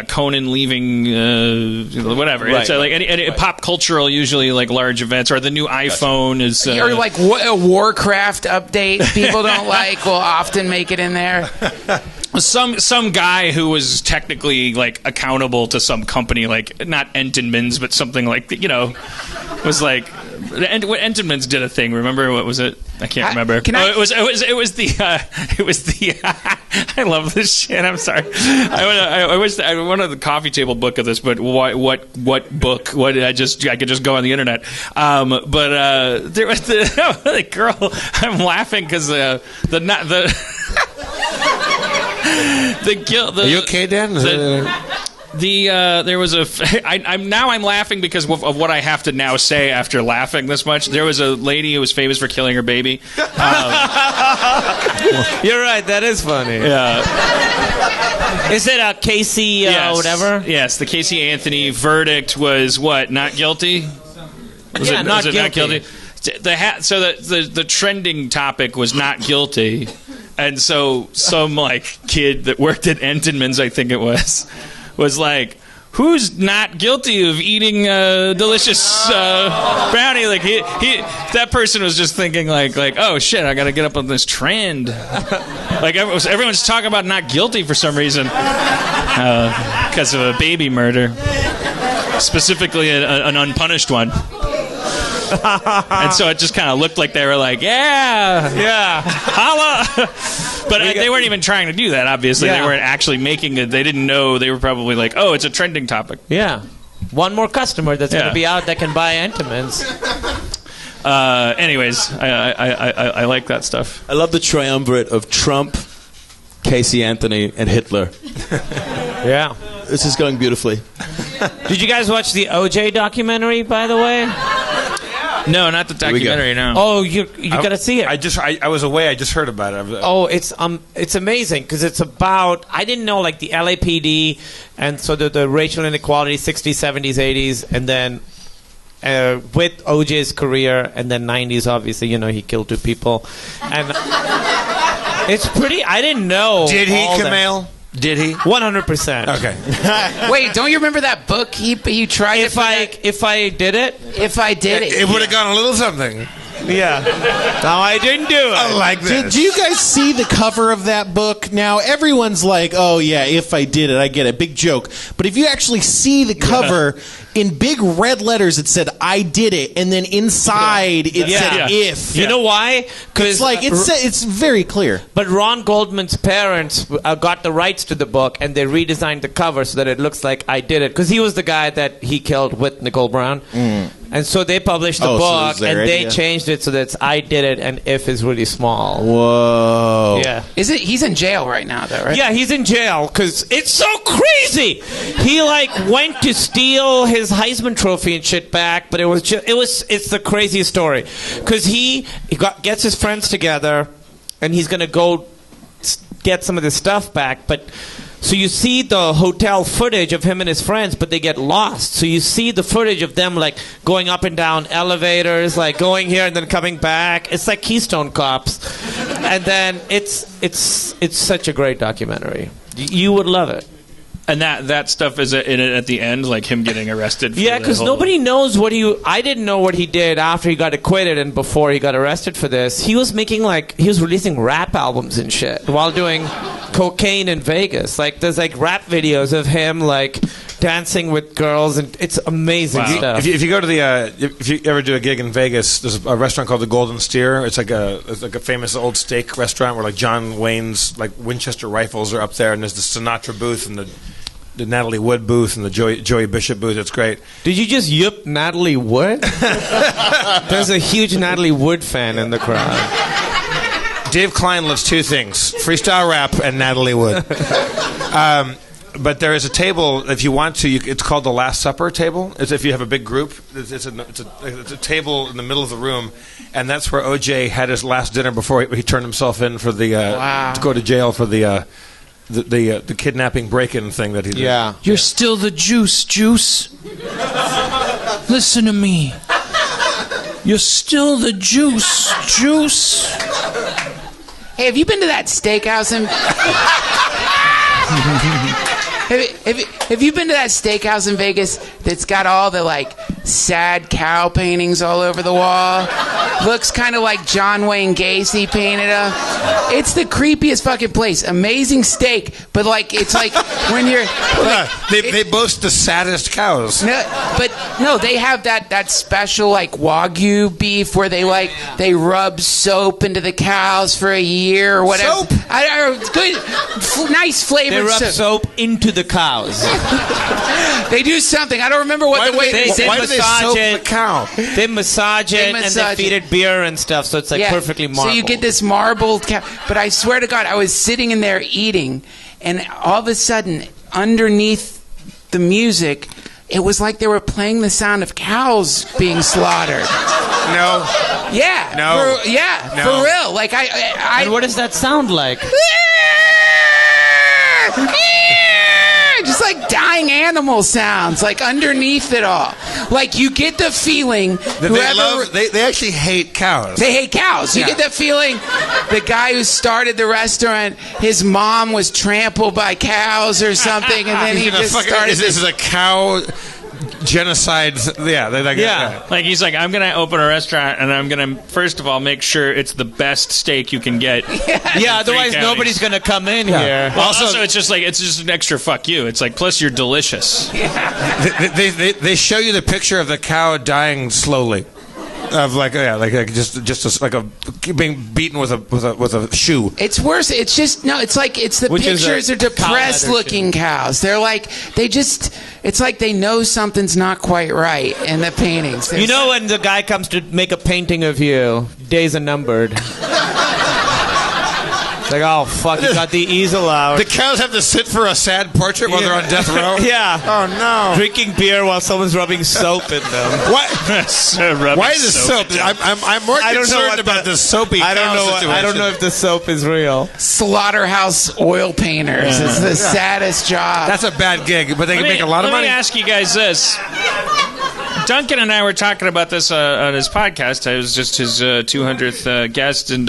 Conan leaving, whatever. Right, it's any pop cultural, usually large events, or the new iPhone is. Or a Warcraft update people don't will often make it in there. some guy who was technically like accountable to some company, like not Entenmann's, but something like was like. Entenmann's did a thing. Remember what was it? I can't remember. It was the. I love this shit. I'm sorry. I wish I wanted the coffee table book of this, but what book? What I could just go on the internet. But there was the girl. I'm laughing because the guilt. Are you okay, Dan? There was I'm laughing because of what I have to now say after laughing this much. There was a lady who was famous for killing her baby. You're right. That is funny. Yeah. Is it a Casey whatever? Yes, the Casey Anthony verdict was what? Not guilty. Was it not guilty? The trending topic was not guilty, and so some like kid that worked at Entenmann's, I think it was like, who's not guilty of eating a delicious brownie? Like that person was just thinking like, oh shit, I got to get up on this trend. Like everyone's talking about not guilty for some reason because of a baby murder, specifically an unpunished one. And so it just kind of looked like they were like, yeah, holla. But they weren't even trying to do that, obviously. Yeah. They weren't actually making it. They didn't know. They were probably like, oh, it's a trending topic. Yeah. One more customer that's going to be out that can buy Entenmann's. Anyways, I like that stuff. I love the triumvirate of Trump, Casey Anthony, and Hitler. Yeah. This is going beautifully. Did you guys watch the OJ documentary, by the way? No, not the documentary. No. Oh, you got to see it. I was away. I just heard about it. Oh, it's amazing because it's about, I didn't know, like the LAPD and so the racial inequality 60s, 70s, 80s, and then with OJ's career, and then 90s. Obviously, he killed 2 people, and it's pretty. I didn't know. Did he, Kumail? Did he? 100%. Okay. Wait, don't you remember that book he tried? If I did it, it would have gone a little something. Yeah. No, I didn't do it. I like this. Do you guys see the cover of that book? Now, everyone's like, oh, yeah, if I did it, I get it. Big joke. But if you actually see the cover, in big red letters, it said, I did it. And then inside, it said, if. You know why? Because it's very clear. But Ron Goldman's parents got the rights to the book, and they redesigned the cover so that it looks like I did it. Because he was the guy that he killed with Nicole Brown. And so they published the book, and they changed it so that it's I did it, and if is really small. Whoa. Yeah. He's in jail right now, though, right? Yeah, he's in jail because it's so crazy. He went to steal his Heisman Trophy and shit back, but it's the craziest story because he gets his friends together, and he's gonna go get some of the stuff back, but. So you see the hotel footage of him and his friends, but they get lost. So you see the footage of them going up and down elevators, going here and then coming back. It's like Keystone Cops, and then it's such a great documentary. You would love it. And that stuff is in it at the end, like him getting arrested. Yeah, because nobody knows what I didn't know what he did after he got acquitted and before he got arrested for this. He was making he was releasing rap albums and shit while doing cocaine in Vegas. There's rap videos of him dancing with girls, and it's amazing stuff. If you go to if you ever do a gig in Vegas, there's a restaurant called the Golden Steer. It's like a famous old steak restaurant where John Wayne's Winchester rifles are up there, and there's the Sinatra booth and the Natalie Wood booth and the Joey Bishop booth. It's great. Did you just yip Natalie Wood? There's a huge Natalie Wood fan in the crowd. Dave Klein loves 2 things: freestyle rap and Natalie Wood. But there is a table, if you want to. It's called the Last Supper table. It's if you have a big group. It's a table in the middle of the room, and that's where OJ had his last dinner before he turned himself in for to go to jail for the kidnapping break-in thing that he did. Yeah. You're still the juice. Listen to me. You're still the juice. Hey, have you been to that steakhouse in... Have you been to that steakhouse in Vegas that's got all the sad cow paintings all over the wall. Looks kind of like John Wayne Gacy painted them. It's the creepiest fucking place. Amazing steak, but like it's like when you're like, they boast the saddest cows. No, they have that special like Wagyu beef where they rub soap into the cows for a year or whatever. Soap? It's good, nice flavored. They rub soap into the cows. They do something. I don't remember what Why do they soap the cow? They massage it and they feed it beer and stuff, so it's like perfectly marbled. So you get this marbled cow. But I swear to God, I was sitting in there eating, and all of a sudden, underneath the music, it was like they were playing the sound of cows being slaughtered. No. Yeah. No. For real. Like I And what does that sound like? Just like dying animal sounds, like underneath it all. Like you get the feeling they actually hate cows. They hate cows. You get that feeling the guy who started the restaurant, his mom was trampled by cows or something, and then he just started. This is a cow genocide. Like he's like, I'm gonna open a restaurant and I'm gonna first of all make sure it's the best steak you can get. Otherwise nobody's gonna come in here. Well, also it's just an extra fuck you. It's like plus you're delicious. They show you the picture of the cow dying slowly. Of being beaten with a shoe. It's worse. It's just it's the pictures are depressed looking cows. They're like it's like they know something's not quite right in the paintings. You know when the guy comes to make a painting of you, days are numbered. It's like, oh fuck, you got the easel out. The cows have to sit for a sad portrait while they're on death row. Yeah. Oh no. Drinking beer while someone's rubbing soap in them. Why the soap? I'm more concerned about the soapy cow situation. I don't know if the soap is real. Slaughterhouse oil painters. It's the saddest job. That's a bad gig, but they can make a lot of money. Let me ask you guys this. Duncan and I were talking about this on his podcast. I was just his 200th guest, and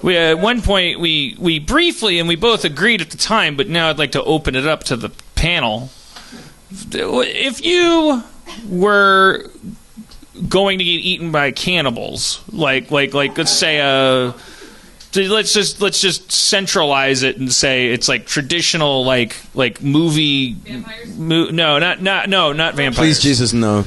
we at one point we briefly, and we both agreed at the time, but now I'd like to open it up to the panel. If you were going to get eaten by cannibals, like let's say let's just centralize it and say it's like traditional like movie. No, not vampires. Please, Jesus, no.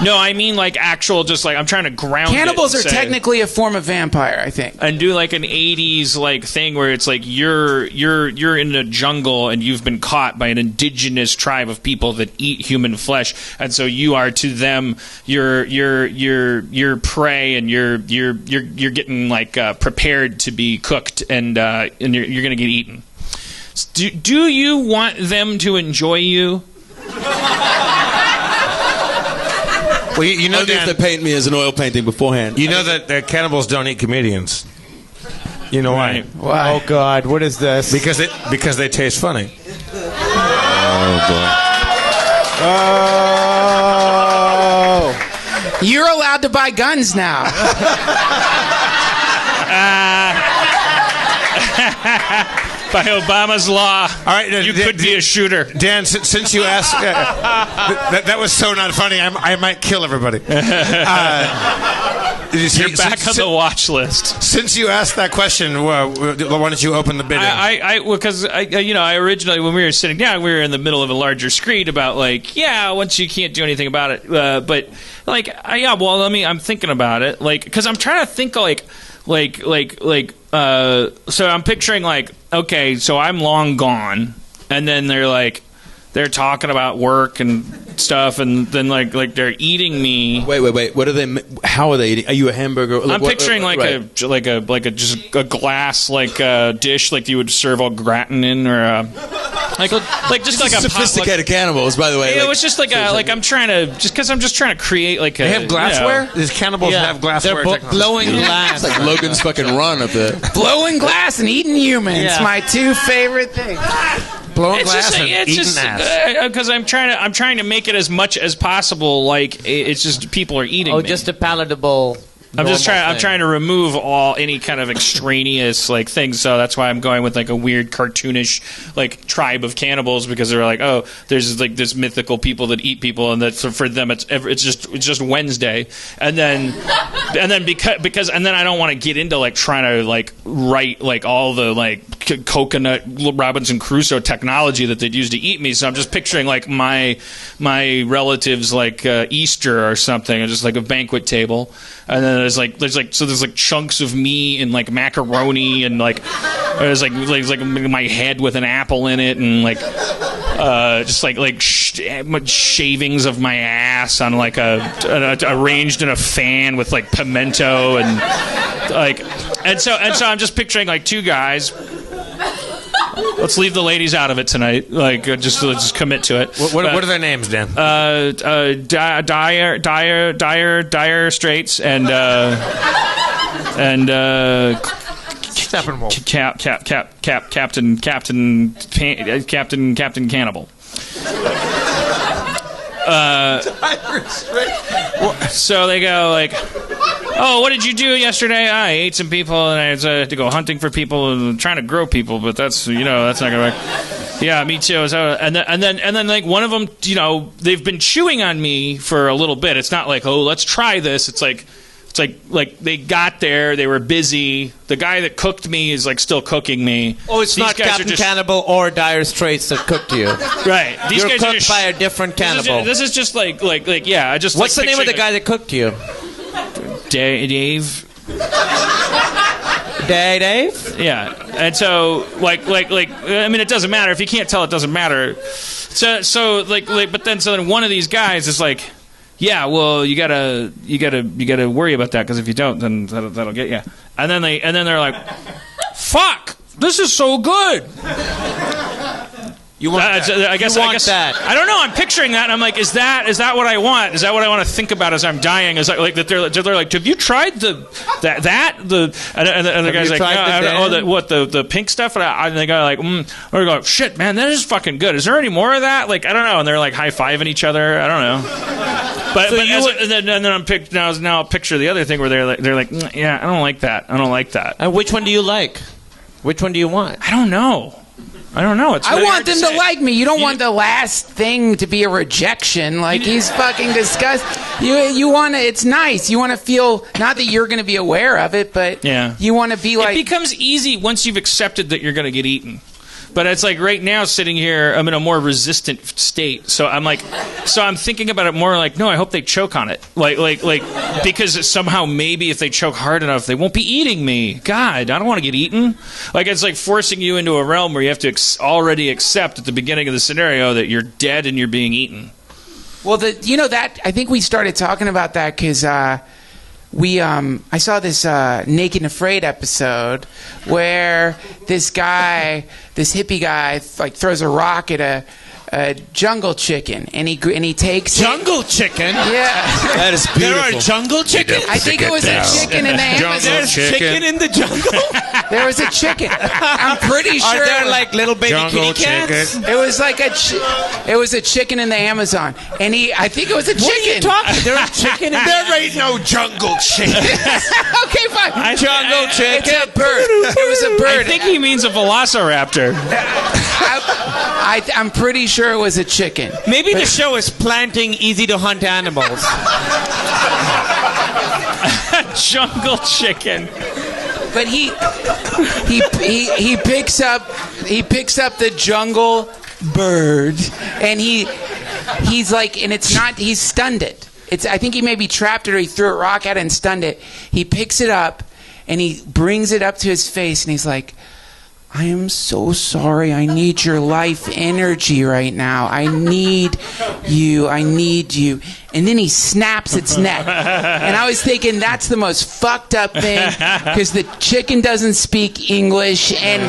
No, I mean like actual, just like I'm trying to ground. Cannibals it are technically a form of vampire, I think. And do like an '80s like thing where it's like you're in a jungle and you've been caught by an indigenous tribe of people that eat human flesh, and so you are to them you're prey, and you're getting like prepared to be cooked, and you're gonna get eaten. Do you want them to enjoy you? Well, you know, Dan, if they paint me as an oil painting beforehand. You know that cannibals don't eat comedians. You know why? Why? Oh God, what is this? Because they taste funny. Oh boy. Oh. You're allowed to buy guns now. By Obama's law, all right, you could be a shooter. Dan, since you asked, that was so not funny. I might kill everybody. You're back on the watch list. Since you asked that question, why don't you open the bidding? Because I originally, when we were sitting down, we were in the middle of a larger screed about once you can't do anything about it, but I'm thinking about it, because I'm trying to think so I'm picturing okay, so I'm long gone, and then they're talking about work and stuff, and then they're eating me. Wait. What are they? How are they eating? Are you a hamburger? I'm picturing just a glass dish like you would serve au gratin in, or just like a sophisticated cannibals. By the way, it was just I'm trying to I'm just trying to create they have glassware. These cannibals have glassware. They're blowing glass. It's like Logan's fucking run up there. Blowing glass and eating humans. Yeah. My two favorite things. Blowing glass and eating ass. Because I'm trying to make it as much as possible. It's just people are eating. Oh, me. just a palatable I'm trying to remove any kind of extraneous like things. So that's why I'm going with like a weird cartoonish like tribe of cannibals, because they're like, oh, there's like this mythical people that eat people, and that for them it's just Wednesday, and then because I don't want to get into like trying to like write like all the like coconut Robinson Crusoe technology that they'd use to eat me. So I'm just picturing like my relatives like Easter or something, or just like a banquet table. And then there's like chunks of me and like macaroni, and like there's like my head with an apple in it, and like just like shavings of my ass on like arranged in a fan with like pimento and so I'm just picturing like two guys. Let's leave the ladies out of it tonight. Like, let's just commit to it. What are their names, Dan? Dire Straits and Steppenwolf. Captain Cannibal. So they go like, oh, what did you do yesterday? I ate some people, and I had to go hunting for people and trying to grow people, but that's not gonna work. Yeah, me too. So, and then like one of them, they've been chewing on me for a little bit. It's not like, oh, let's try this. It's like they got there, they were busy. The guy that cooked me is like still cooking me. Oh, it's not Captain Cannibal or Dire Straits that cooked you. Right. These You're guys cooked are just, by a different cannibal. This is just like yeah. I just. What's the name of the guy that cooked you? Dave. Dave? Yeah. And so like I mean, it doesn't matter if you can't tell. It doesn't matter. So but then one of these guys is like, yeah, well, you gotta worry about that, because if you don't, then that'll get you. And then they're like, fuck, this is so good. You want that? I guess that. I don't know. I'm picturing that, and I'm like, is that what I want? Is that what I want to think about as I'm dying? Is that like that? They're like, have you tried the and the guy's like, the pink stuff? And the guy like, or go, shit, man, that is fucking good. Is there any more of that? Like, I don't know. And they're like high fiving each other. I don't know. And then I'm now I'll picture the other thing where they're like, yeah, I don't like that. And which one do you like? Which one do you want? I don't know. It's I really want them to say. like me. You don't want the last thing to be a rejection. Like, he's fucking disgusting. You want to. It's nice. You want to feel, not that you're going to be aware of it, but you want to be like. It becomes easy once you've accepted that you're going to get eaten. But it's like right now, sitting here, I'm in a more resistant state. So I'm thinking about it more like, no, I hope they choke on it. Like, because somehow maybe if they choke hard enough, they won't be eating me. God, I don't want to get eaten. Like, it's like forcing you into a realm where you have to already accept at the beginning of the scenario that you're dead and you're being eaten. Well, that I think we started talking about that because I saw this Naked and Afraid episode where this hippie guy like throws a rock at a jungle chicken, and he takes jungle chicken. Yeah, that is beautiful. There are jungle chickens. I think it was a chicken in the Amazon. There's chicken in the jungle. There was a chicken. I'm pretty sure. Are there like little baby jungle kitty cats? Chicken. It was like it was a chicken in the Amazon, and I think it was a chicken. What are you talking? There's chicken in there ain't no jungle chicken. Okay, fine. Jungle chicken. It's a bird. It was a bird. I think he means a velociraptor. I'm pretty sure it was a chicken. Maybe the show is planting easy-to-hunt animals. Jungle chicken. But he picks up the jungle bird, and he's like, and it's not, he's stunned it. I think he maybe trapped it, or he threw a rock at it and stunned it. He picks it up and he brings it up to his face, and he's like, I am so sorry. I need your life energy right now. I need you. And then he snaps its neck. And I was thinking, that's the most fucked up thing, because the chicken doesn't speak English, and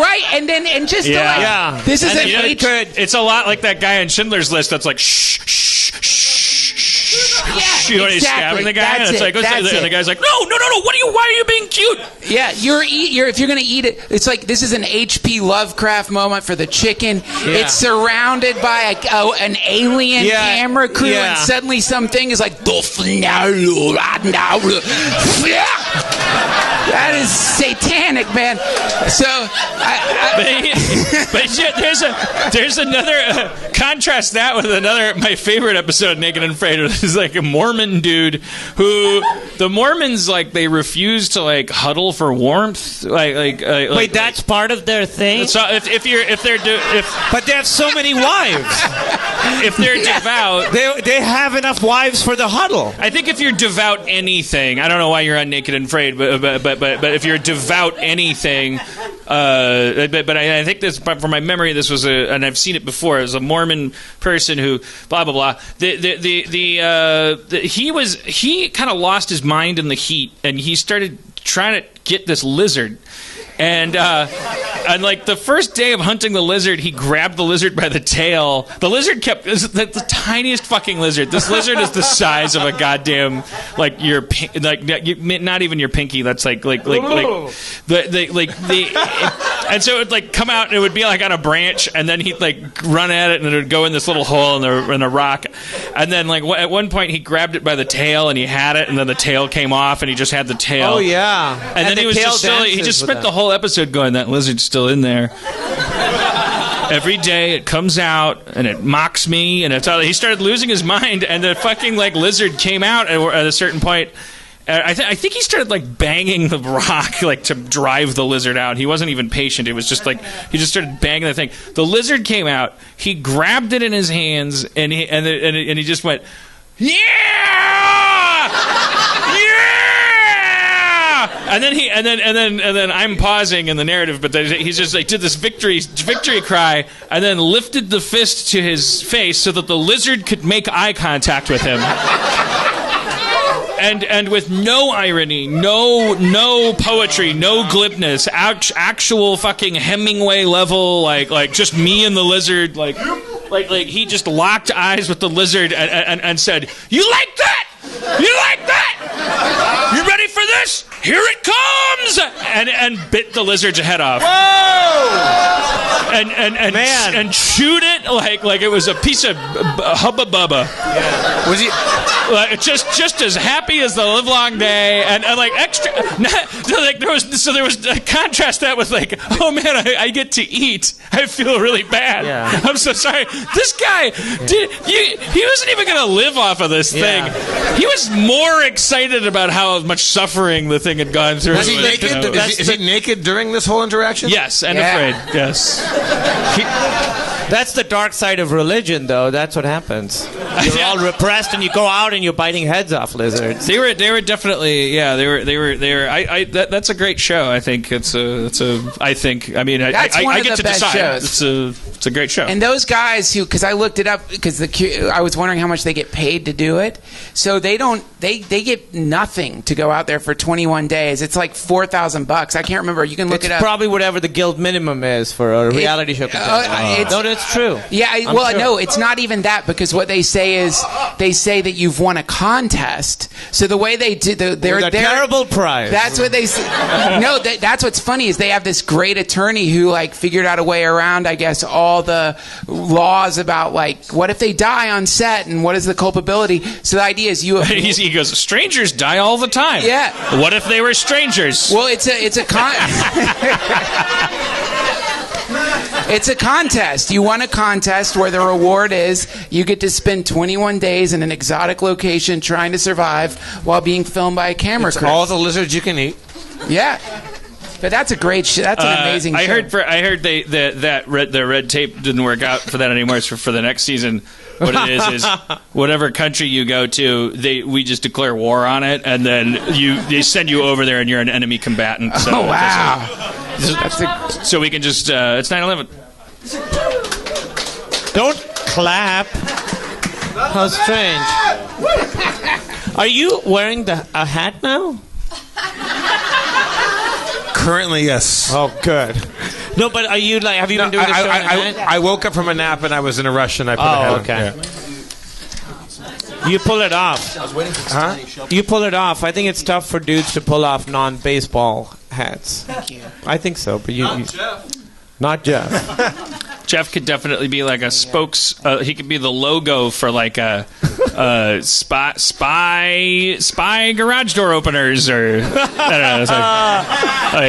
right, and this is an It's a lot like that guy on Schindler's List that's like shh shh shh shh. Yeah. he's stabbing the guy, and it's like, and the guy's like, no, why are you being cute? Yeah, you're if you're gonna eat it, it's like this is an H.P. Lovecraft moment for the chicken. Yeah. It's surrounded by an alien camera crew, and suddenly something is like, that is satanic, man. So, there's another contrast that with another my favorite episode of Naked and Afraid. Is like a Mormon dude who the Mormons like they refuse to like huddle for warmth. Wait, that's part of their thing. So but they have so many wives. If they're devout, they have enough wives for the huddle. I think if you're devout anything, I don't know why you're on Naked and Afraid, but if you're devout anything, but I think this, from my memory, this was and I've seen it before. It was a Mormon person who blah blah blah. He kind of lost his mind in the heat, and he started trying to get this lizard. And like the first day of hunting the lizard, he grabbed the lizard by the tail. The lizard the tiniest fucking lizard. This lizard is the size of a goddamn not even your pinky. That's and so it would like come out and it would be like on a branch, and then he'd like run at it, and it would go in this little hole in the rock. And then like at one point he grabbed it by the tail and he had it, and then the tail came off and he just had the tail. Oh yeah. And then he was he just spent the whole episode going, that lizard's still in there. Every day it comes out and it mocks me, and he started losing his mind, and the fucking like lizard came out at a certain point. I think he started like banging the rock like to drive the lizard out. He wasn't even patient. It was just like he just started banging the thing. The lizard came out. He grabbed it in his hands and he just went, yeah, yeah. And then I'm pausing in the narrative, but he's just like did this victory cry, and then lifted the fist to his face so that the lizard could make eye contact with him. And with no irony, no poetry, no glibness, actual fucking Hemingway level, like just me and the lizard, like he just locked eyes with the lizard and said, "You like that? You like that? You ready for this? Here it comes!" And bit the lizard's head off. Whoa! And chewed it like it was a piece of hubba bubba. Yeah. Was he just as happy as the livelong day, and like extra? There was a contrast that was like, oh man, I get to eat. I feel really bad. Yeah. I'm so sorry. This guy he wasn't even going to live off of this thing. He was more excited about how much suffering the thing had gone through. Was he naked? Is he naked during this whole interaction? Yes, and afraid. Yes. That's the dark side of religion, though. That's what happens. You're all repressed, and you go out and you're biting heads off lizards. They were definitely that's a great show. I think I get to decide. It's a great show. And those guys because I looked it up because I was wondering how much they get paid to do it. So they get nothing to go out there for 21 days. It's like $4,000. I can't remember. You can look it up. It's probably whatever the guild minimum is for a reality show. No, that's true. Yeah, no, it's not even that, because what they say is they say that you've won a contest. So the way they do they're terrible prize. That's what they say. No, that's what's funny is they have this great attorney who like figured out a way around, I guess, all the laws about like what if they die on set and what is the culpability. So the idea is he goes, strangers die all the time. Yeah. What if they were strangers? Well, it's a contest. You won a contest where the reward is you get to spend 21 days in an exotic location trying to survive while being filmed by a camera crew. All the lizards you can eat. Yeah. But that's a great show. That's an amazing show. I heard the red tape didn't work out for that anymore. It's for the next season. What it is whatever country you go to, we just declare war on it, and then they send you over there, and you're an enemy combatant. So oh wow! So we can just it's 9/11. Don't clap. How strange. Are you wearing a hat now? Currently, yes. Oh, good. No, but are you have you been doing the show? I woke up from a nap and I was in a rush and I put a hat on. Okay. You pull it off. I was waiting for Huh? You pull it off. I think it's tough for dudes to pull off non-baseball hats. Thank you. I think so, but you not Jeff. Jeff could definitely be like a spokes. He could be the logo for like a spy garage door openers, or I don't know. It's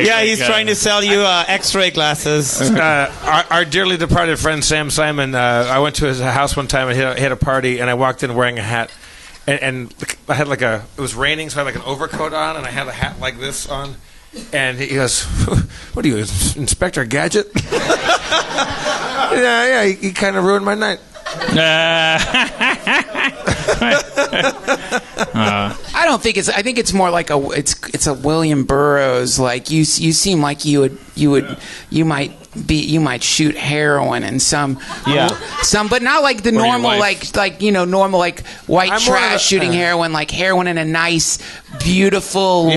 Yeah, he's trying to sell you X-ray glasses. Our dearly departed friend Sam Simon, I went to his house one time and he had a party, and I walked in wearing a hat, and I had it was raining, so I had like an overcoat on, and I had a hat like this on, and he goes, "What are you, Inspector Gadget?" yeah, he kind of ruined my night. I don't think it's. I think it's more like it's a William Burroughs. Like you seem like you might shoot heroin in some, but not like the normal normal like white I'm more trash shooting heroin, like heroin in a nice, beautiful,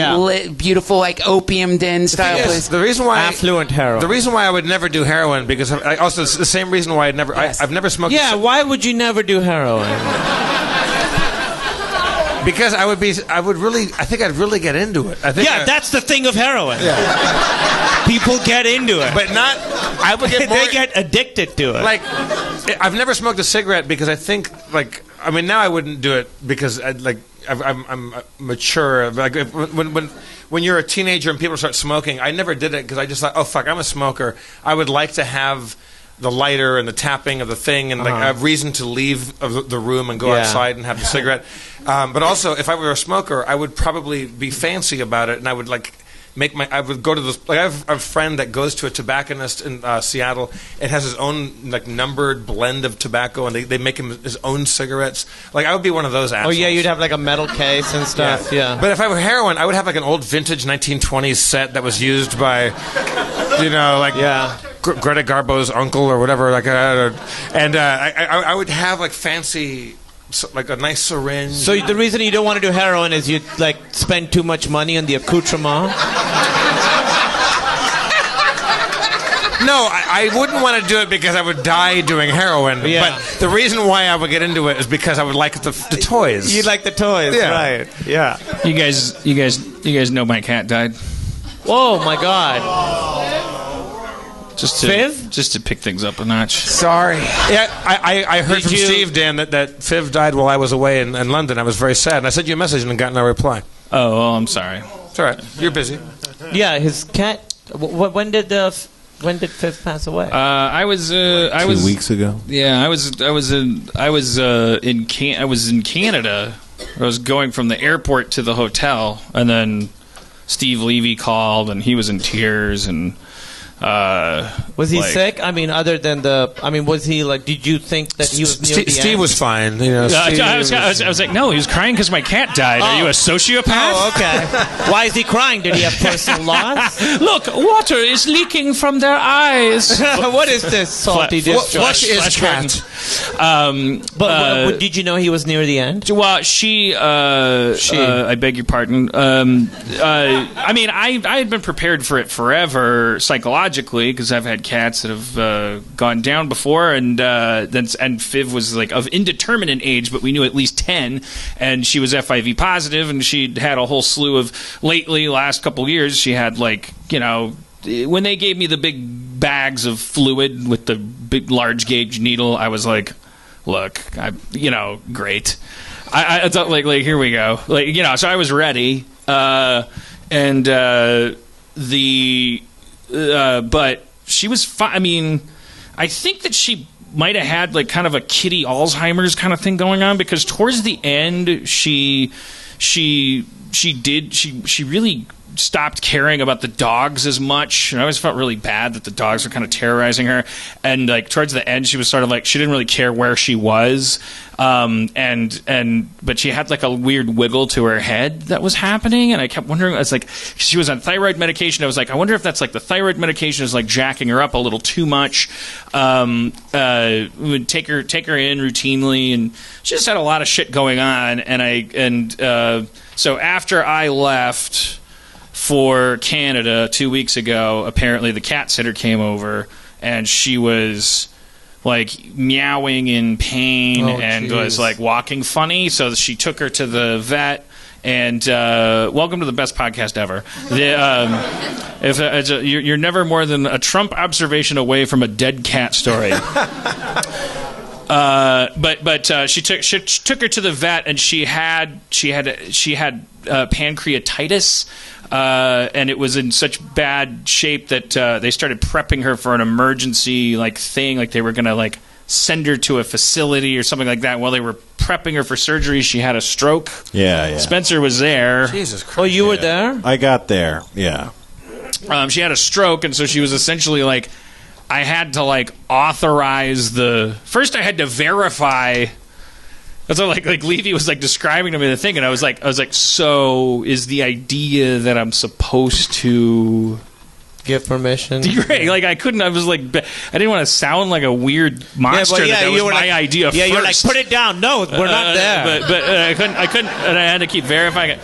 beautiful like opium den style place. The reason why Affluent heroin. The reason why I would never do heroin, because also it's the same reason why I've never smoked. Yeah, why would you never do heroin? Because I think I'd really get into it. That's the thing of heroin. Yeah. People get into it. But not, I would get more. They get addicted to it. Like, I've never smoked a cigarette because I think, now I wouldn't do it because I'm mature. Like, when you're a teenager and people start smoking, I never did it because I just thought, oh, fuck, I'm a smoker. I would like to have the lighter and the tapping of the thing, and I have reason to leave the room and go outside and have the cigarette. But also, if I were a smoker, I would probably be fancy about it, and I would I would go to this. Like, I have a friend that goes to a tobacconist in Seattle and has his own numbered blend of tobacco, and they make him his own cigarettes. Like, I would be one of those assholes. Oh yeah, you'd have like a metal case and stuff. Yeah. But if I were heroin, I would have like an old vintage 1920s set that was used by, Greta Garbo's uncle or whatever. I would have like fancy. Like a nice syringe. So the reason you don't want to do heroin is you spend too much money on the accoutrement? No, I wouldn't want to do it because I would die doing heroin. Yeah. But the reason why I would get into it is because I would like the toys. You like the toys, right? Yeah. You guys know my cat died. Oh my God. Just to pick things up a notch. Sorry. Yeah, I heard from Steve, Dan, that Fiv died while I was away in London. I was very sad. And I sent you a message and got no reply. Oh, well, I'm sorry. It's all right. You're busy. Yeah, his cat. When did Fiv pass away? I was 2 weeks ago. Yeah, I was in Canada. I was going from the airport to the hotel, and then Steve Levy called, and he was in tears, and. Was he sick? I mean, other than was he did you think that he was near the Steve end? was fine. I was like, no, he was crying because my cat died. Are you a sociopath? Oh, okay. Why is he crying? Did he have personal loss? Look, water is leaking from their eyes. What is this salty discharge? What is cat? But did you know he was near the end? Well, she. I beg your pardon. I had been prepared for it forever psychologically because I've had cats that have gone down before, and Fiv was of indeterminate age, but we knew at least 10, and she was FIV positive, and she'd had a whole slew of last couple years. She had when they gave me the big bags of fluid with the big large gauge needle, I was like, look, great. I thought here we go, so I was ready, but she was fine. I mean, I think that she might have had kind of a kitty Alzheimer's kind of thing going on, because towards the end she really stopped caring about the dogs as much, and I always felt really bad that the dogs were kind of terrorizing her, and towards the end she was sort of she didn't really care where she was, but she had a weird wiggle to her head that was happening, and I kept wondering, I was she was on thyroid medication, I was I wonder if that's the thyroid medication is jacking her up a little too much. We would take her in routinely, and she just had a lot of shit going on, so after I left for Canada 2 weeks ago, apparently the cat sitter came over, and she was like meowing in pain and was like walking funny. So she took her to the vet. And welcome to the best podcast ever. You're never more than a Trump observation away from a dead cat story. But she took her to the vet, and she had pancreatitis, and it was in such bad shape that they started prepping her for an emergency thing, like they were gonna send her to a facility or something like that. While they were prepping her for surgery, she had a stroke. Yeah. Spencer was there. Jesus Christ. Oh, you were there? I got there. Yeah. She had a stroke, and so she was essentially I had to authorize first I had to verify. That's what Levy was describing to me the thing, and I was like, so is the idea that I'm supposed to give permission? Right, I couldn't. I was I didn't want to sound like a weird monster. That was my idea. Yeah, first. you're put it down. No, we're not there. But I couldn't, and I had to keep verifying it.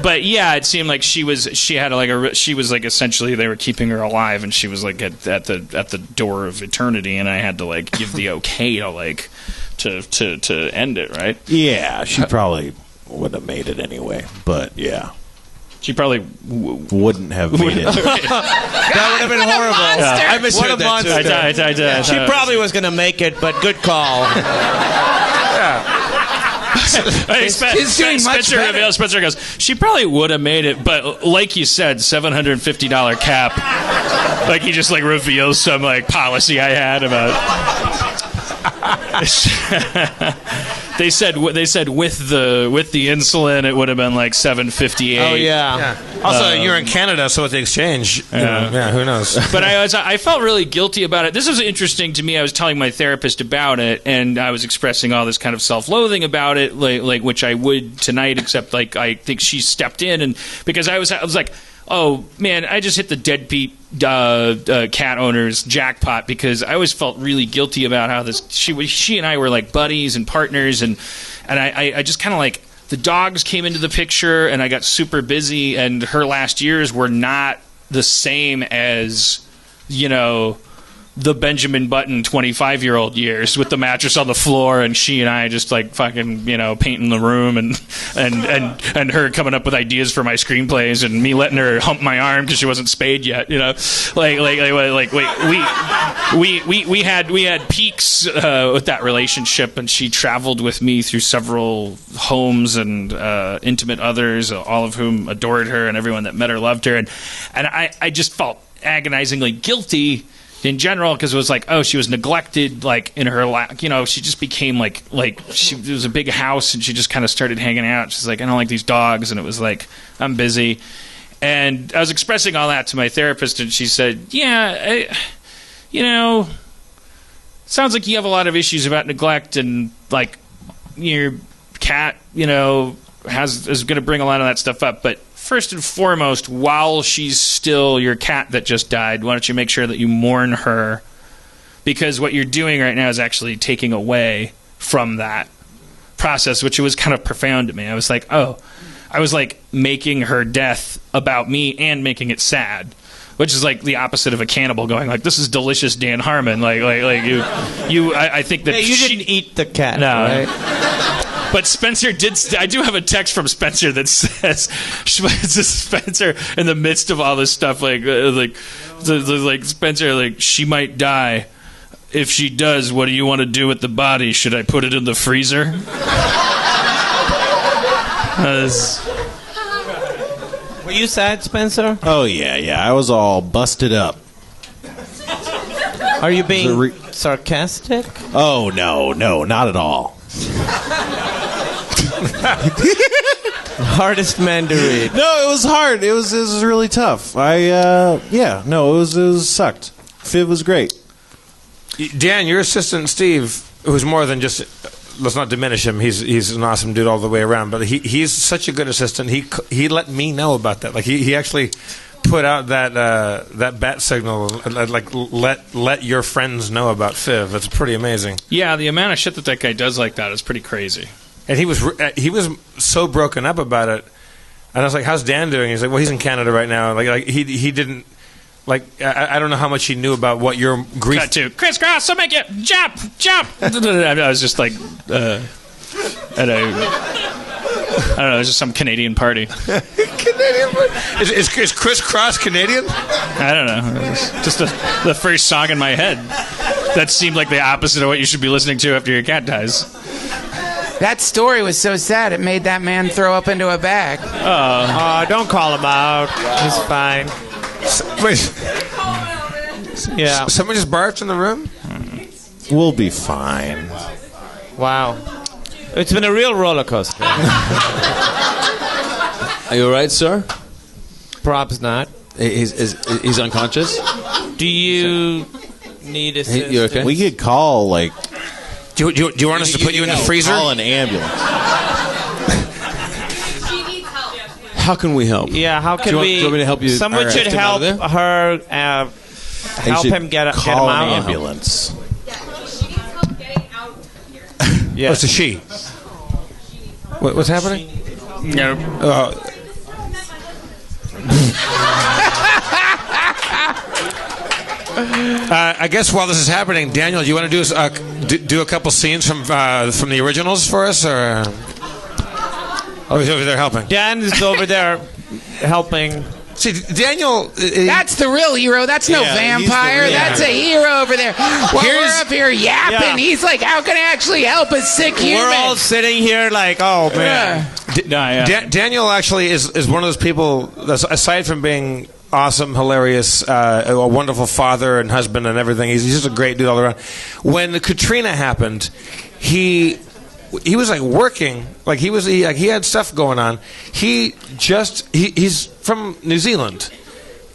But yeah, it seemed like she was essentially they were keeping her alive, and she was at the door of eternity, and I had to give the okay to end it. Right? Yeah, she probably would have made it anyway. But yeah. She probably wouldn't have made it. That would have been horrible. I misheard that too. She probably was going to make it, but good call. Spencer goes, she probably would have made it, but like you said, $750 cap. He just reveals some policy I had about. They said with the insulin it would have been $758. Oh yeah. Also, you're in Canada, so with the exchange, who knows? But I felt really guilty about it. This was interesting to me. I was telling my therapist about it, and I was expressing all this kind of self-loathing about it, which I would tonight, except I think she stepped in, and because I was like, oh man, I just hit the deadbeat cat owners jackpot, because I always felt really guilty about how she and I were buddies and partners, and I just kind of the dogs came into the picture, and I got super busy, and her last years were not the same as the Benjamin Button 25-year-old years with the mattress on the floor, and she and I just fucking painting the room, and her coming up with ideas for my screenplays, and me letting her hump my arm because she wasn't spayed yet. We had peaks with that relationship, and she traveled with me through several homes and intimate others, all of whom adored her, and everyone that met her loved her, and I just felt agonizingly guilty in general, because it was she was neglected in her she just became it was a big house, and she just kind of started hanging out. She's I don't like these dogs, and it was I'm busy, and I was expressing all that to my therapist, and she said, sounds like you have a lot of issues about neglect, and your cat is going to bring a lot of that stuff up, but first and foremost, while she's still your cat that just died, why don't you make sure that you mourn her? Because what you're doing right now is actually taking away from that process, which was kind of profound to me. I was making her death about me and making it sad, which is the opposite of a cannibal going this is delicious, Dan Harmon. I think that you didn't eat the cat, no. Right? But Spencer did. I do have a text from Spencer that says, Spencer, in the midst of all this stuff, Spencer, she might die. If she does, what do you want to do with the body? Should I put it in the freezer? Were you sad, Spencer? Oh yeah. I was all busted up. Are you being sarcastic? Oh no, not at all. Hardest man to read. No, it was hard. It was really tough. It sucked. Fiv was great. Dan, your assistant Steve, who's more than just, let's not diminish him. He's an awesome dude all the way around. But he's such a good assistant. He let me know about that. He actually put out that bat signal, let your friends know about Fiv. It's pretty amazing. Yeah, the amount of shit that guy does like that is pretty crazy. And he was so broken up about it. And I was like, "How's Dan doing?" He's like, "Well, he's in Canada right now." He didn't Like, I don't know how much he knew about what your grief... Cut to crisscross, so make it jump. I was just like at a... I don't know, it was just some Canadian party. Canadian party? Is crisscross Canadian? I don't know. It was just the first song in my head. That seemed like the opposite of what you should be listening to after your cat dies. That story was so sad, it made that man throw up into a bag. Oh, don't call him out. He's fine. Wait. Yeah. Someone just barfed in the room? We'll be fine. Wow. It's been a real roller coaster. Are you all right, sir? Probs not. He's unconscious? Do you need assistance? You okay? We could call, like... Do you want us to put you in the freezer? Call an ambulance. How can we help? Yeah, how can do you want me to help you? Someone should help her. Help him get him call out. an ambulance. Yeah. Oh, it's a she. What's happening? No. I guess while this is happening, Daniel, do you want to do a couple scenes from the originals for us, or? Oh, he's over there helping. Dan is over there helping. See, Daniel... That's the real hero. That's no vampire. That's a hero over there. While we're up here yapping, he's like, how can I actually help a sick human? We're all sitting here like, oh, man. Daniel actually is one of those people, that's, aside from being awesome, hilarious, a wonderful father and husband and everything, he's just a great dude all around. When Katrina happened, he was like working, like he had stuff going on. He's from New Zealand,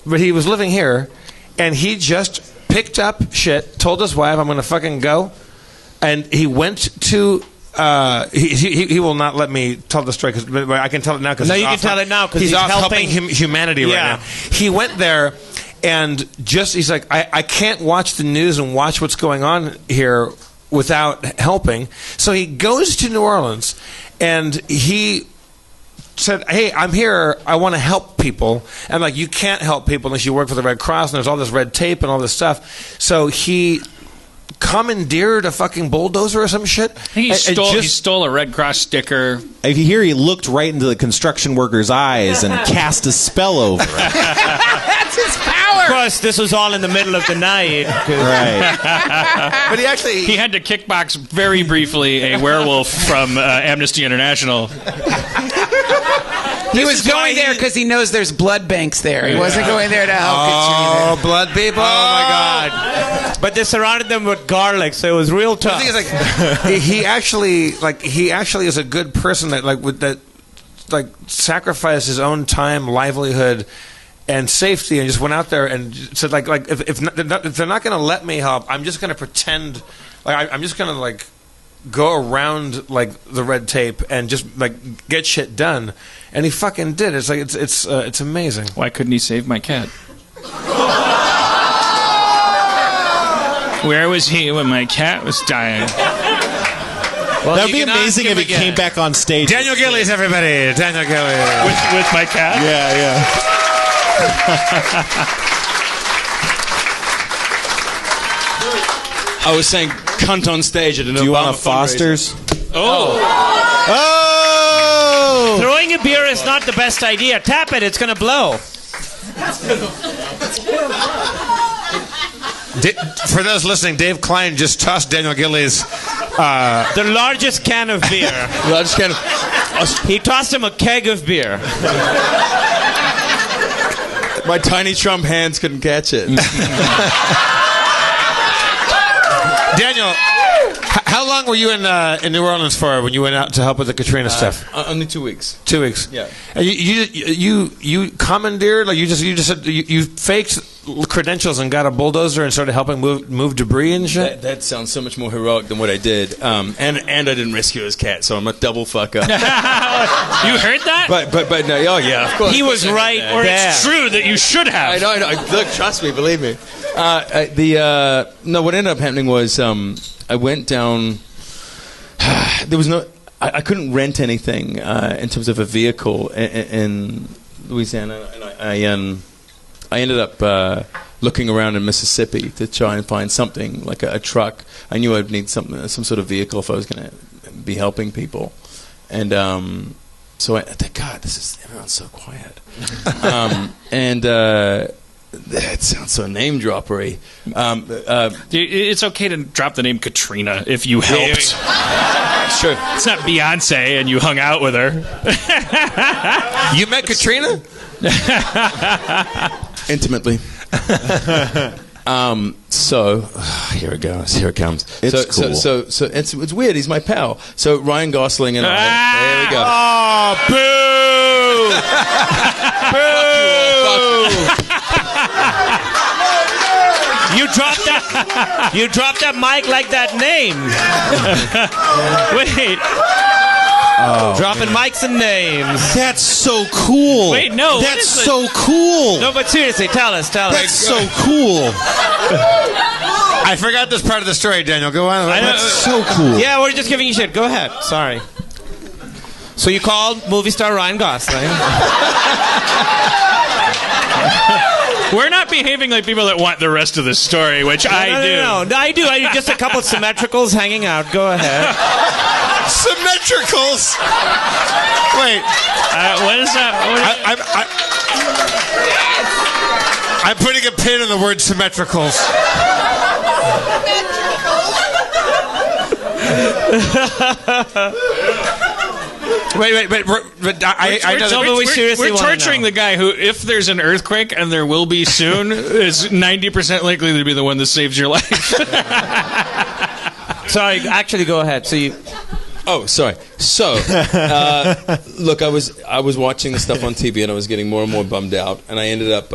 but he was living here, and he just picked up shit, told his wife, I'm going to fucking go, and he went to. He will not let me tell the story, but I can tell it now. No, you can tell it now because he's off helping humanity right now. He went there, and he's like, I can't watch the news and watch what's going on here without helping. So he goes to New Orleans, and he said, hey, I'm here, I want to help people. And like, you can't help people unless you work for the Red Cross, and there's all this red tape and all this stuff. So he commandeered a fucking bulldozer or some shit. I think he stole a Red Cross sticker. If you hear, he looked right into the construction worker's eyes and cast a spell over it. That's his power. Of course, this was all in the middle of the night. Right. But he had to kickbox very briefly a werewolf from Amnesty International. He was going there because he knows there's blood banks there. He wasn't going there to help Katrina. Blood people! Oh my God! But they surrounded them with garlic, so it was real tough. The thing is, he actually is a good person that sacrificed his own time, livelihood, and safety, and just went out there and said if they're not going to let me help, I'm just going to pretend I'm just going to go around the red tape and just get shit done. And he fucking did. It's amazing. Why couldn't he save my cat? Where was he when my cat was dying? Well, that would be amazing if it came back on stage. Daniel Gillies, everybody. Daniel Gillies. With my cat? Yeah. I was saying cunt on stage at an Do you Obama want a Foster's? Oh! Throwing a beer is not the best idea. Tap it, it's going to blow. For those listening, Dave Klein just tossed Daniel Gillies the largest can of beer. He tossed him a keg of beer. My tiny Trump hands couldn't catch it. Daniel, how long were you in New Orleans for when you went out to help with the Katrina stuff? Only 2 weeks. 2 weeks. Yeah. And you commandeered, you just said you faked credentials and got a bulldozer and started helping move debris and shit. That sounds so much more heroic than what I did. And I didn't rescue his cat, so I'm a double fuck up. You heard that? But no, oh yeah, of course. He was right Or there. it's true that you should have. I know. Look, trust me, believe me. What ended up happening was I went down. There was no. I couldn't rent anything in terms of a vehicle in Louisiana, and ended up looking around in Mississippi to try and find something like a truck. I knew I'd need some sort of vehicle if I was going to be helping people, and so I thought, God, everyone's so quiet, and that sounds so name droppery. It's okay to drop the name Katrina if you helped. Sure. It's not Beyonce and you hung out with her. You met Katrina? Intimately. So here it goes. Here it comes. It's cool. So it's weird. He's my pal. So Ryan Gosling and I. There we go. Oh, boo! Boo! You dropped that mic like that name. Wait. Dropping mics and names. That's so cool. Wait, no. That's so cool. No, but seriously, tell us. That's so cool. I forgot this part of the story, Daniel. Go on. That's so cool. Yeah, we're just giving you shit. Go ahead. Sorry. So you called movie star Ryan Gosling. We're not behaving like people that want the rest of the story, which I do. No, I do. Just a couple of symmetricals hanging out. Go ahead. Symmetricals. Wait. What is that? I'm putting a pin in the word symmetricals. Wait. We're torturing the guy who, if there's an earthquake, and there will be soon, is 90% likely to be the one that saves your life. Sorry, actually, go ahead. So you. Oh, sorry. So, look, I was watching the stuff on TV, and I was getting more and more bummed out, and I ended up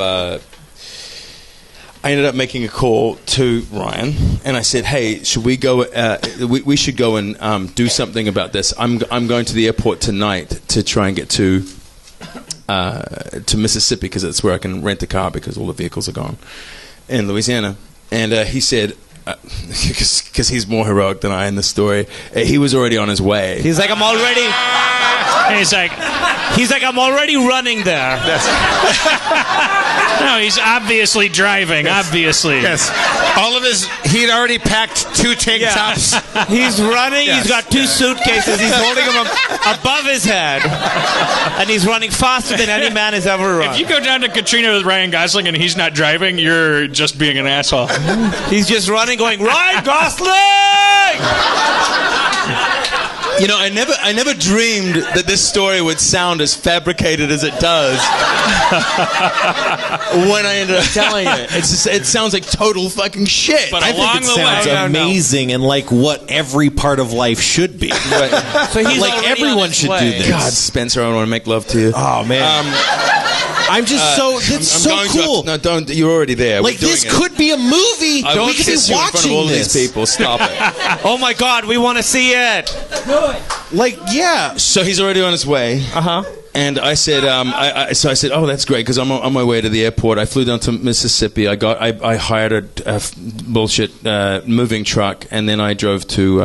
making a call to Ryan, and I said, "Hey, should we go? We should go and do something about this. I'm going to the airport tonight to try and get to Mississippi because that's where I can rent a car because all the vehicles are gone in Louisiana." And he said, because he's more heroic than I in the story, he was already on his way. He's like, I'm already running there. No, he's obviously driving. Yes. Obviously, yes. He'd already packed 2 tank tops. He's running. Yes. He's got 2 suitcases. He's holding them above his head, and he's running faster than any man has ever run. If you go down to Katrina with Ryan Gosling and he's not driving, you're just being an asshole. He's just running, going, Ryan Gosling! You know, I never dreamed that this story would sound as fabricated as it does when I ended up telling it. It sounds like total fucking shit. But I think it sounds amazing and like what every part of life should be. Right. So he's like everyone should do this. God, Spencer, I want to make love to you. Oh man. I'm just it's so cool. No, don't. You're already there. Like this could be a movie. I will we could kiss be you in front of watching all this. these people. Stop it. Oh my God, we want to see it. Like, yeah. So he's already on his way. And I said, I said, oh, that's great because I'm on my way to the airport. I flew down to Mississippi. I hired a bullshit moving truck, and then I drove to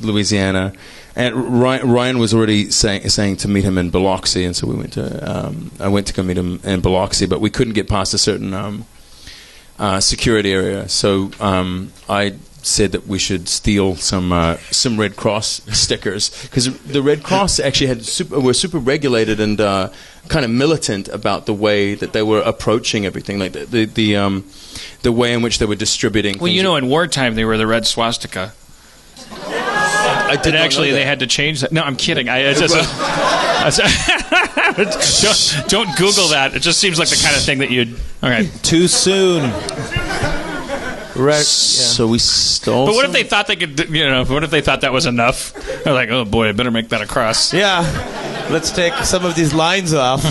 Louisiana. And Ryan was already saying to meet him in Biloxi, and so we went to. I went to go meet him in Biloxi, but we couldn't get past a certain security area. So I said that we should steal some Red Cross stickers because the Red Cross actually were super regulated and kind of militant about the way that they were approaching everything, like the way in which they were distributing. Well, you know, in wartime they were the red swastika. They had to change that. No, I'm kidding. Don't Google that. It just seems like the kind of thing that you'd. Okay. Too soon. Right. So we stole. But what if they thought they could? What if they thought that was enough? They're like, oh boy, I better make that across. Yeah. Let's take some of these lines off.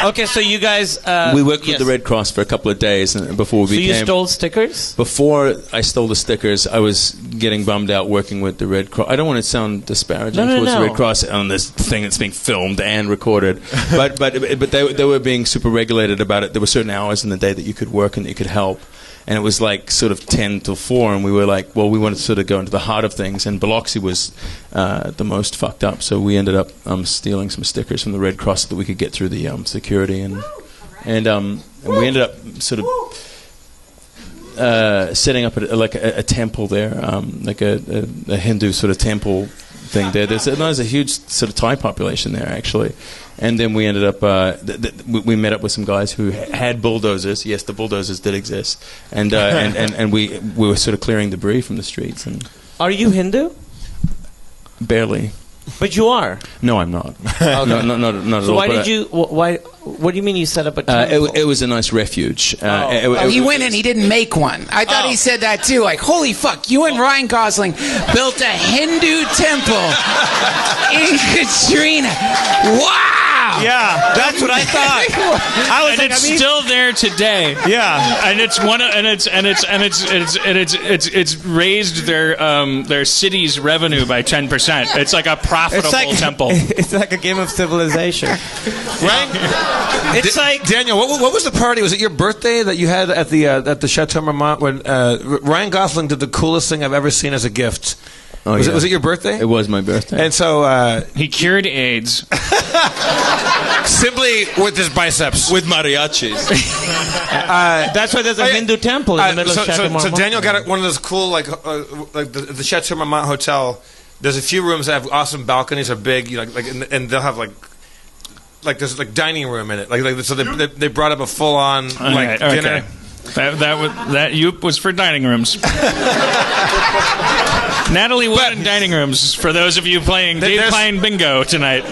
Okay, so you guys. We worked with the Red Cross for a couple of days before we became. So you stole stickers? Before I stole the stickers, I was getting bummed out working with the Red Cross. I don't want to sound disparaging towards the Red Cross on this thing that's being filmed and recorded, but they were being super regulated about it. There were certain hours in the day that you could work and that you could help. And it was like sort of 10 till 4, and we were like, well, we wanted to sort of go into the heart of things, and Biloxi was the most fucked up, so we ended up stealing some stickers from the Red Cross so that we could get through the security, and and we ended up sort of setting up a temple there, like a Hindu sort of temple thing there. There's a huge sort of Thai population there, actually. And then we ended up, we met up with some guys who had bulldozers. Yes, the bulldozers did exist. And we were sort of clearing debris from the streets. And Are you Hindu? barely. But you are. No, I'm not. No, not at all. So why but, did you? Why? What do you mean you set up a temple? It was a nice refuge. He went and he didn't make one. I thought he said that too. Like, holy fuck, you and Ryan Gosling built a Hindu temple in Katrina. Wow. Yeah, that's what I thought. I was and it's still there today. Yeah, and it's one, it's raised their city's revenue by 10%. It's like a profitable temple. It's like a game of civilization, right? It's like Daniel. What was the party? Was it your birthday that you had at the Chateau Marmont when Ryan Gosling did the coolest thing I've ever seen as a gift? Oh, was it your birthday? It was my birthday. And so he cured AIDS simply with his biceps. With mariachis. that's why there's a Hindu temple in the middle of Chateau Marmont. So Daniel got one of those cool, like the Chateau Marmont hotel. There's a few rooms that have awesome balconies, are big, and they'll have like there's like dining room in it, so they brought up a full on dinner. Okay. That Yoop was for dining rooms. Natalie Wood in dining rooms. For those of you playing Dave Pine Bingo tonight.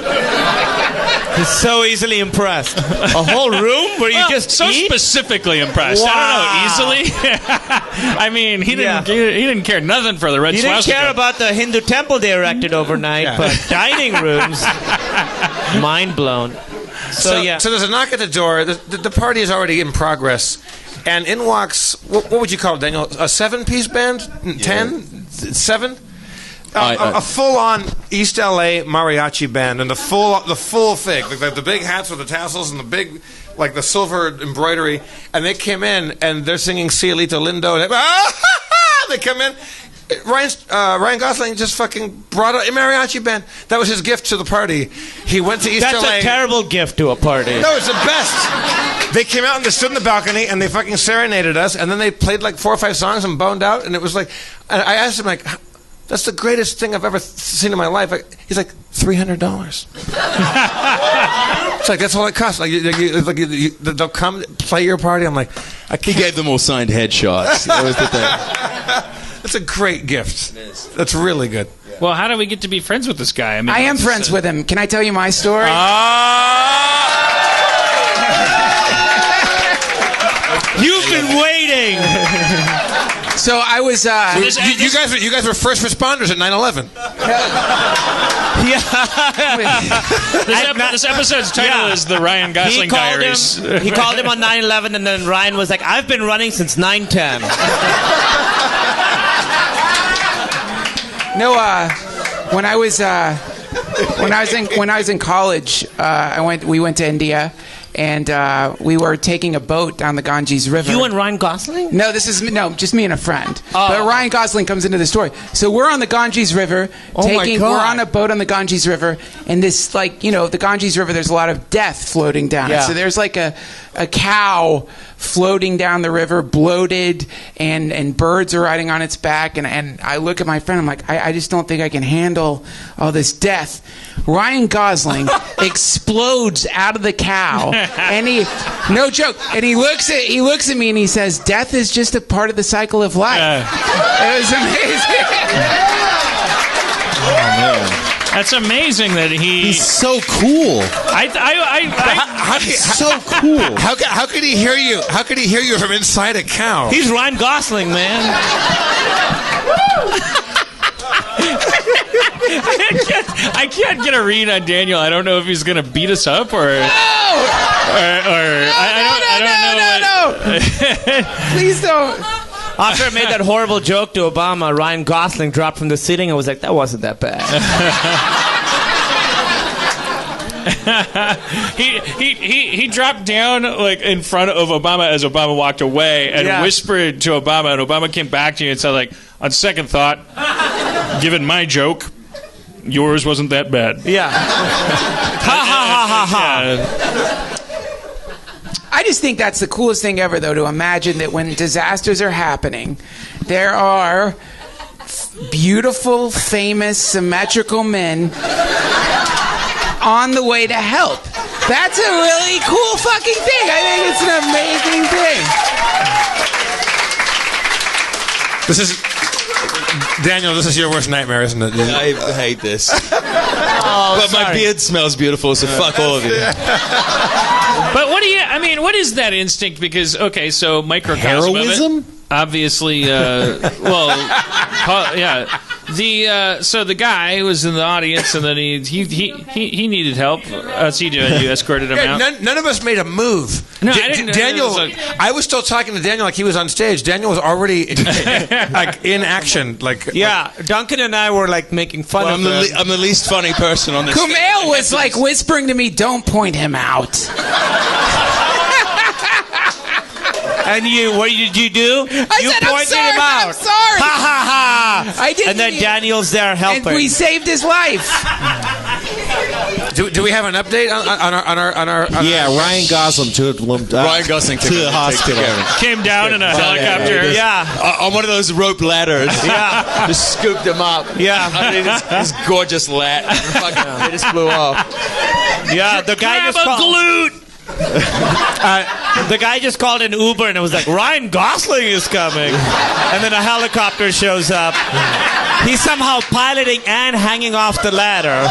He's so easily impressed. A whole room where you just so eat? Specifically impressed. Wow. I don't know, easily. I mean, he didn't care nothing for the red swastika. He didn't care about the Hindu temple they erected overnight, but dining rooms, mind blown. So there's a knock at the door. The party is already in progress. And in walks, what would you call it, Daniel? A 7-piece band? 10? 7? A full-on East LA mariachi band, and the full thing, like the big hats with the tassels and the big, like the silver embroidery. And they came in, and they're singing Cielito Lindo. And they come in. Ryan Gosling just fucking brought a mariachi band. That was his gift to the party. He went to East LA. That's a terrible gift to a party. No, it's the best. They came out and they stood in the balcony and they fucking serenaded us, and then they played like 4 or 5 songs and boned out, and it was like, and I asked him like, that's the greatest thing I've ever seen in my life. He's like, $300. It's like, that's all it costs. Like, they'll come play your party. I'm like, he gave them all signed headshots. That was the thing. That's a great gift. That's really good. Well, how do we get to be friends with this guy? I am friends with him. Can I tell you my story? You've been waiting. So I was. You guys were first responders at 9/11. This episode's title is The Ryan Gosling Diaries. He called him on 9/11, and then Ryan was like, "I've been running since 9/10." No, when I was in college, we went to India, and we were taking a boat down the Ganges River. You and Ryan Gosling? No, just me and a friend. But Ryan Gosling comes into the story. So we're on the Ganges River. We're on a boat on the Ganges River, and this, the Ganges River, there's a lot of death floating down it. So there's like a cow floating down the river, bloated, and birds are riding on its back. And I look at my friend, I'm like, I just don't think I can handle all this death. Ryan Gosling explodes out of the cow, and no joke, and he looks at me and he says, "Death is just a part of the cycle of life." It was amazing. Oh man. That's amazing that he's so cool. So cool. How could he hear you? How could he hear you from inside a cow? He's Ryan Gosling, man. I can't get a read on Daniel. I don't know if he's going to beat us up or. No! No. Please don't. After I made that horrible joke to Obama, Ryan Gosling dropped from the ceiling and was like, that wasn't that bad. He dropped down in front of Obama as Obama walked away and whispered to Obama, and Obama came back to you and said, on second thought, given my joke, yours wasn't that bad. Yeah. Ha ha ha ha ha. just think that's the coolest thing ever, though, to imagine that when disasters are happening, there are beautiful, famous, symmetrical men on the way to help. That's a really cool fucking thing. I think it's an amazing thing. This is Daniel. This is your worst nightmare, isn't it? I hate this. But my beard smells beautiful, so fuck all of you. But what is that instinct? Because, okay, so microcosm of Heroism? it, obviously, so the guy was in the audience, and then he needed help. How's he doing? You escorted him out? None of us made a move. No, I didn't. Daniel, I was still talking to Daniel like he was on stage. Daniel was already like in action. Like Duncan and I were like making fun of him. I'm the least funny person on this. Kumail was like whispering to me, "Don't point him out." And what did you do? I said, pointed him out. I'm sorry. Ha ha ha! I didn't. And then Daniel's there helping. And we saved his life. Do we have an update on our Ryan Gosling took Ryan Gosling to the hospital. Came down in a helicopter. On one of those rope ladders. Yeah. Just scooped him up. Yeah. Underneath his gorgeous lat. They just flew off. Yeah, the guy Grab a glute. The guy just called an Uber and it was like, Ryan Gosling is coming. And then a helicopter shows up. He's somehow piloting and hanging off the ladder.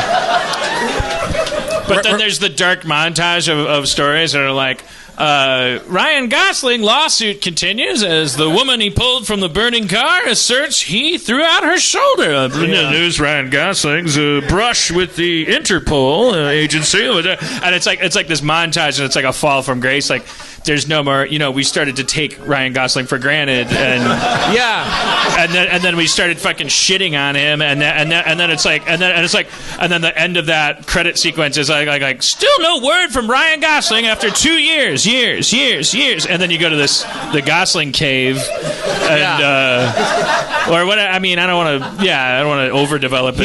But then there's the dark montage of stories that are like, Ryan Gosling lawsuit continues as the woman he pulled from the burning car asserts he threw out her shoulder. News: Ryan Gosling's brush with the Interpol agency, and it's like this montage, and it's like a fall from grace. Like there's no more. We started to take Ryan Gosling for granted, and and then we started fucking shitting on him, and then the end of that credit sequence is like still no word from Ryan Gosling after 2 years. And then you go to the Gosling cave, and or what? I mean, I don't want to overdevelop it.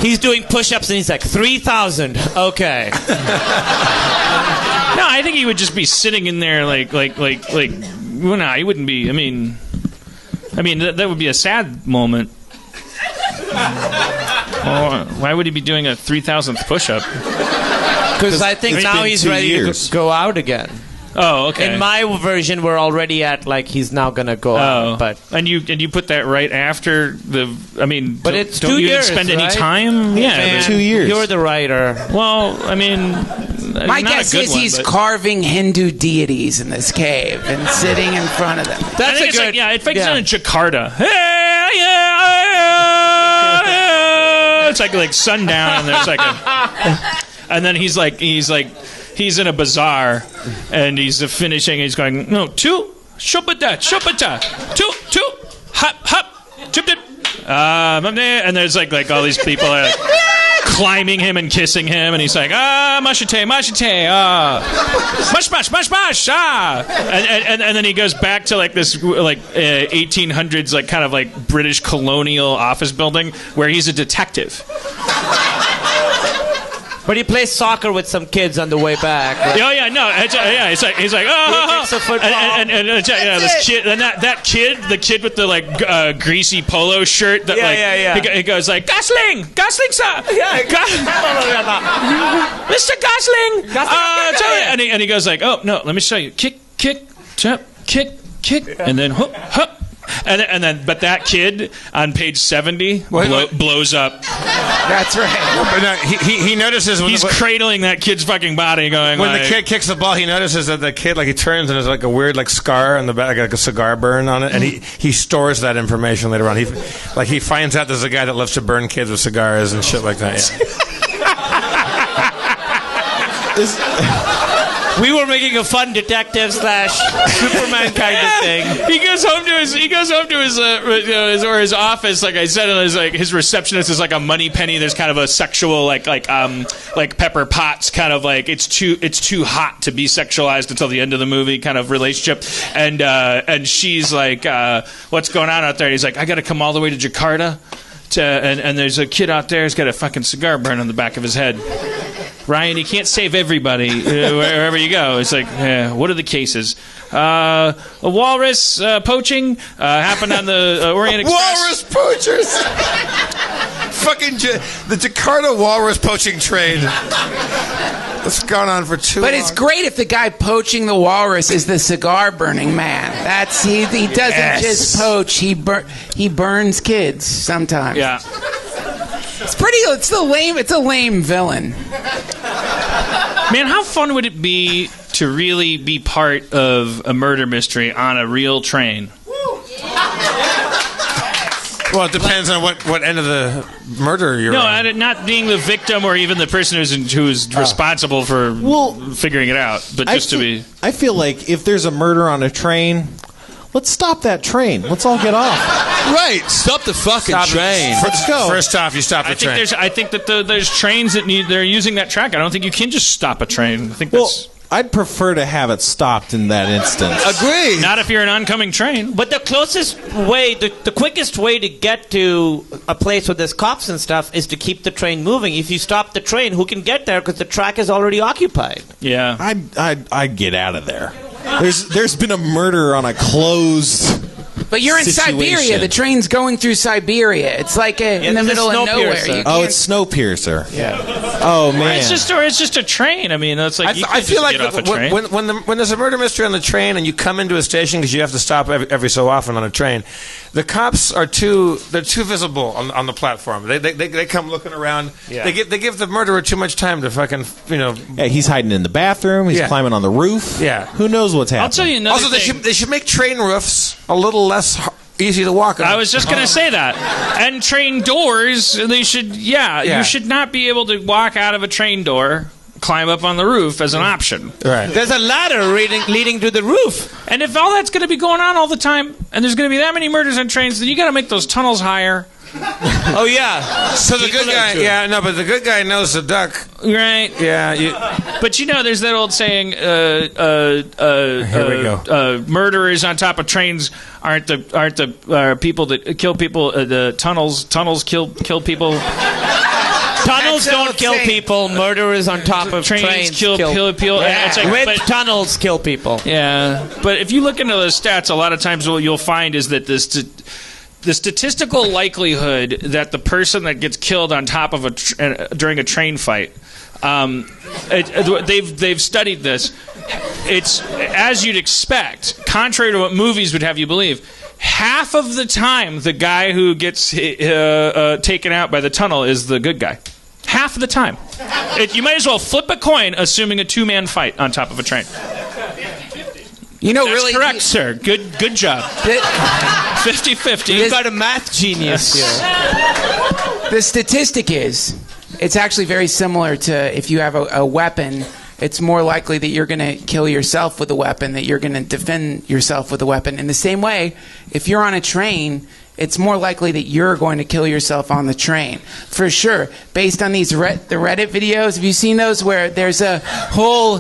He's doing push-ups, and he's like 3,000. Okay. No, I think he would just be sitting in there like. Well, no, he wouldn't be. I mean, that would be a sad moment. Why would he be doing a 3,000th push-up? Because I think now he's ready to go out again. Oh, okay. In my version, we're already at like he's now gonna go out. But and you put that right after the. I mean, but it's don't 2 you years, spend right? any time? Yeah, Man, 2 years. You're the writer. Well, I mean, my guess is he's carving Hindu deities in this cave and sitting in front of them. That's a good. I think it's in Jakarta. It's like sundown, and there's like and then he's in a bazaar, and he's finishing. He's going two shopata, two hop chip. And there's like all these people are like climbing him and kissing him, and he's like mashite, mush, and then he goes back to like this 1800s like kind of like British colonial office building where he's a detective. But he plays soccer with some kids on the way back. Right? Oh yeah, no, he's like this kid, and that kid, the kid with the like greasy polo shirt that he goes like Gosling, sir, Mr. Gosling, and he goes like, oh no, let me show you, kick, tap, kick, and then hop. And then, but that kid on page 70 blows up. That's right. But no, he notices when he's cradling that kid's fucking body, going when like, the kid kicks the ball. He notices that the kid he turns and there's like a weird scar on the back, like a cigar burn on it, and he stores that information later on. He finds out there's a guy that loves to burn kids with cigars and shit like that. Yeah. We were making a fun detective / Superman kind of thing. He goes home to his office, like I said, and his receptionist is like a money penny. There's kind of a sexual like Pepper Potts kind of like it's too hot to be sexualized until the end of the movie kind of relationship. And she's like, what's going on out there? He's like, I got to come all the way to Jakarta. And there's a kid out there who's got a fucking cigar burn on the back of his head. Ryan, you can't save everybody wherever you go. It's like, what are the cases? A walrus poaching happened on the Orient Express. Walrus poachers. Fucking the Jakarta walrus poaching trade. It's gone on for too long. But it's great if the guy poaching the walrus is the cigar burning man. He doesn't just poach. He burns kids sometimes. Yeah. It's a lame villain. Man, how fun would it be to really be part of a murder mystery on a real train? Well, it depends on what end of the murder you're on. No, not being the victim or even the person who's responsible for figuring it out, but just to be... I feel like if there's a murder on a train, let's stop that train. Let's all get off. Right, stop the fucking train. Let's go. First off, you stop the train. I think that there's trains that they're using that track. I don't think you can just stop a train. I think that's... I'd prefer to have it stopped in that instance. Agreed. Not if you're an oncoming train. But the closest way, the quickest way to get to a place where there's cops and stuff is to keep the train moving. If you stop the train, who can get there because the track is already occupied? Yeah. I'd get out of there. There's been a murder on a closed... But you're in Siberia. The train's going through Siberia. It's like in the middle of nowhere. It's Snowpiercer. Yeah. Oh man. It's just a train. I mean, it's like I feel like get off a train. when there's a murder mystery on the train and you come into a station because you have to stop every so often on a train, the cops are too visible on the platform. They come looking around. Yeah. They give the murderer too much time to fucking Yeah, he's hiding in the bathroom. He's climbing on the roof. Yeah. Who knows what's happening? I'll tell you another also, thing. they should make train roofs a little less easy to walk on. I was just going to say that. And train doors, they should, you should not be able to walk out of a train door, climb up on the roof as an option. Right. There's a ladder leading to the roof. And if all that's going to be going on all the time, and there's going to be that many murders on trains, then you got to make those tunnels higher. Oh, yeah. So the good guy, but the good guy knows the duck. Right. Yeah. But there's that old saying, Here we go. Murderers on top of trains aren't the people that kill people. The tunnels kill people. Tunnels don't kill people. Murderers on top of trains kill people. Yeah. It's like, tunnels kill people. Yeah. But if you look into the stats, a lot of times what you'll find is that the statistical likelihood that the person that gets killed on top of during a train fight, they've studied this. It's as you'd expect, contrary to what movies would have you believe. Half of the time, the guy who gets taken out by the tunnel is the good guy. Half of the time. You might as well flip a coin, assuming a two-man fight on top of a train. That's really correct, sir. Good job. 50-50. You've got a math genius here. The statistic is, it's actually very similar to if you have a weapon, it's more likely that you're going to kill yourself with a weapon, that you're going to defend yourself with a weapon. In the same way, if you're on a train, it's more likely that you're going to kill yourself on the train. For sure. Based on these the Reddit videos, have you seen those where there's a whole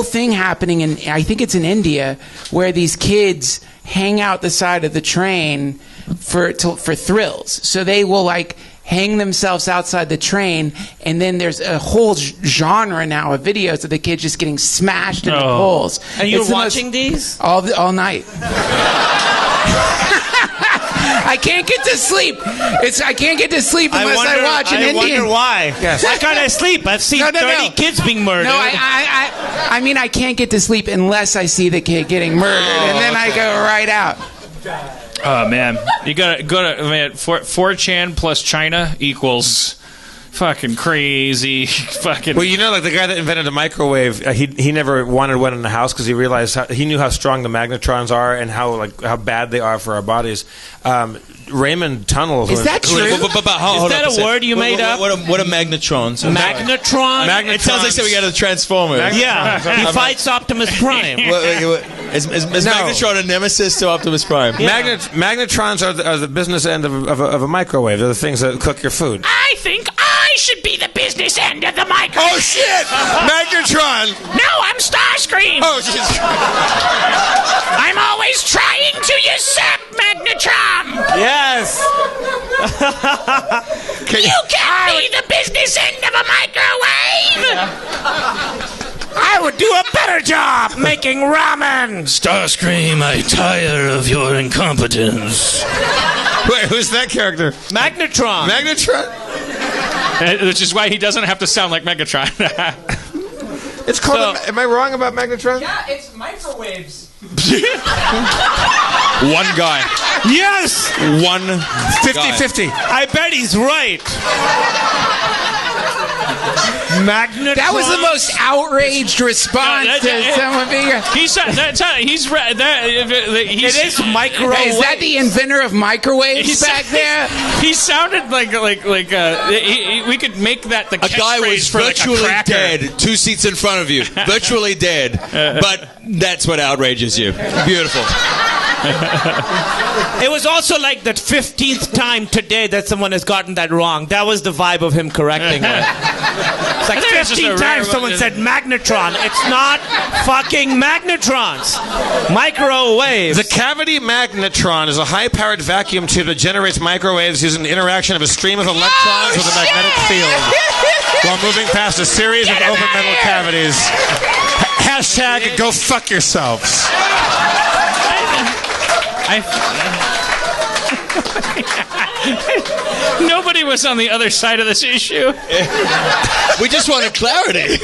thing happening I think it's in India, where these kids hang out the side of the train for thrills. So they will hang themselves outside the train, and then there's a whole genre now of videos of the kids just getting smashed into poles. And you're watching these? All night. I can't get to sleep. I can't get to sleep unless I watch an Indian. I wonder why. Yes. Why can't I sleep? I've seen 30 kids being murdered. No, I mean I can't get to sleep unless I see the kid getting murdered, and then I go right out. Oh man, you gotta go to 4chan plus China equals fucking crazy. Fucking. Well, the guy that invented the microwave, he never wanted one in the house because he realized he knew how strong the magnetrons are and how bad they are for our bodies. Raymond Tunnel. Is that true? Is that a word you made up? What are magnetrons? Magnetron? It sounds like something out of the Transformers. Yeah, he fights Optimus Prime. Is Magnetron a nemesis to Optimus Prime? Yeah. Magnetrons are the business end of a microwave. They're the things that cook your food. I think I should be the business end of the microwave. Oh shit! Magnetron! No, I'm Starscream. Oh Jesus! I'm always trying to usurp Magnetron. Yes. You can't be the business end of a microwave! I would do a better job making ramen! Starscream, I tire of your incompetence. Wait, who's that character? Magnetron. Magnetron? Which is why he doesn't have to sound like Megatron. It's called. Am I wrong about Magnetron? Yeah, it's microwaves. One guy. Yes! 50-50. I bet he's right. Magnetron. That was the most outraged response to someone being. It is microwave. Is that the inventor of microwaves back there? He sounded like we could make that the A guy was catchphrase for like a virtually cracker. dead, 2 seats in front of you. Virtually dead. But that's what outrages you. Beautiful. It was also like the 15th time today that someone has gotten that wrong. That was the vibe of him correcting it. It's like 15 times someone said magnetron. It's not fucking magnetrons. Microwave. The cavity magnetron is a high-powered vacuum tube that generates microwaves using the interaction of a stream of electrons with a magnetic field while moving past a series of open metal cavities. Hashtag go fuck yourselves. Nobody was on the other side of this issue. We just wanted clarity.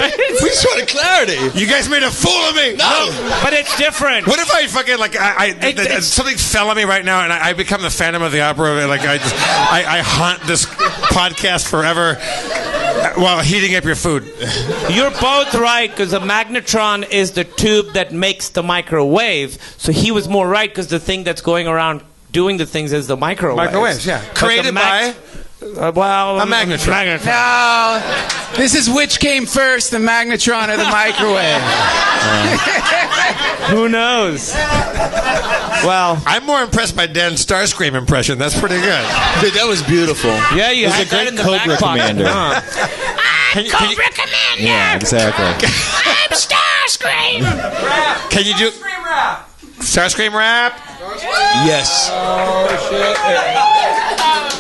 You guys made a fool of me. No. But it's different. What if I fucking something fell on me right now and I become the Phantom of the Opera? Like I haunt this podcast forever while heating up your food. You're both right, because the magnetron is the tube that makes the microwave. So he was more right, because the thing that's going around doing the things is the microwave. Microwaves, yeah. Created by a magnetron. No, this is which came first, the magnetron or the microwave? Who knows? Well, I'm more impressed by Dan's Starscream impression. That's pretty good. Dude, that was beautiful. yeah, you He's had a that great in the Cobra back pocket. commander. Huh. I'm Cobra Commander! Yeah, exactly. I'm Starscream! Can you do Starscream rap? Yes.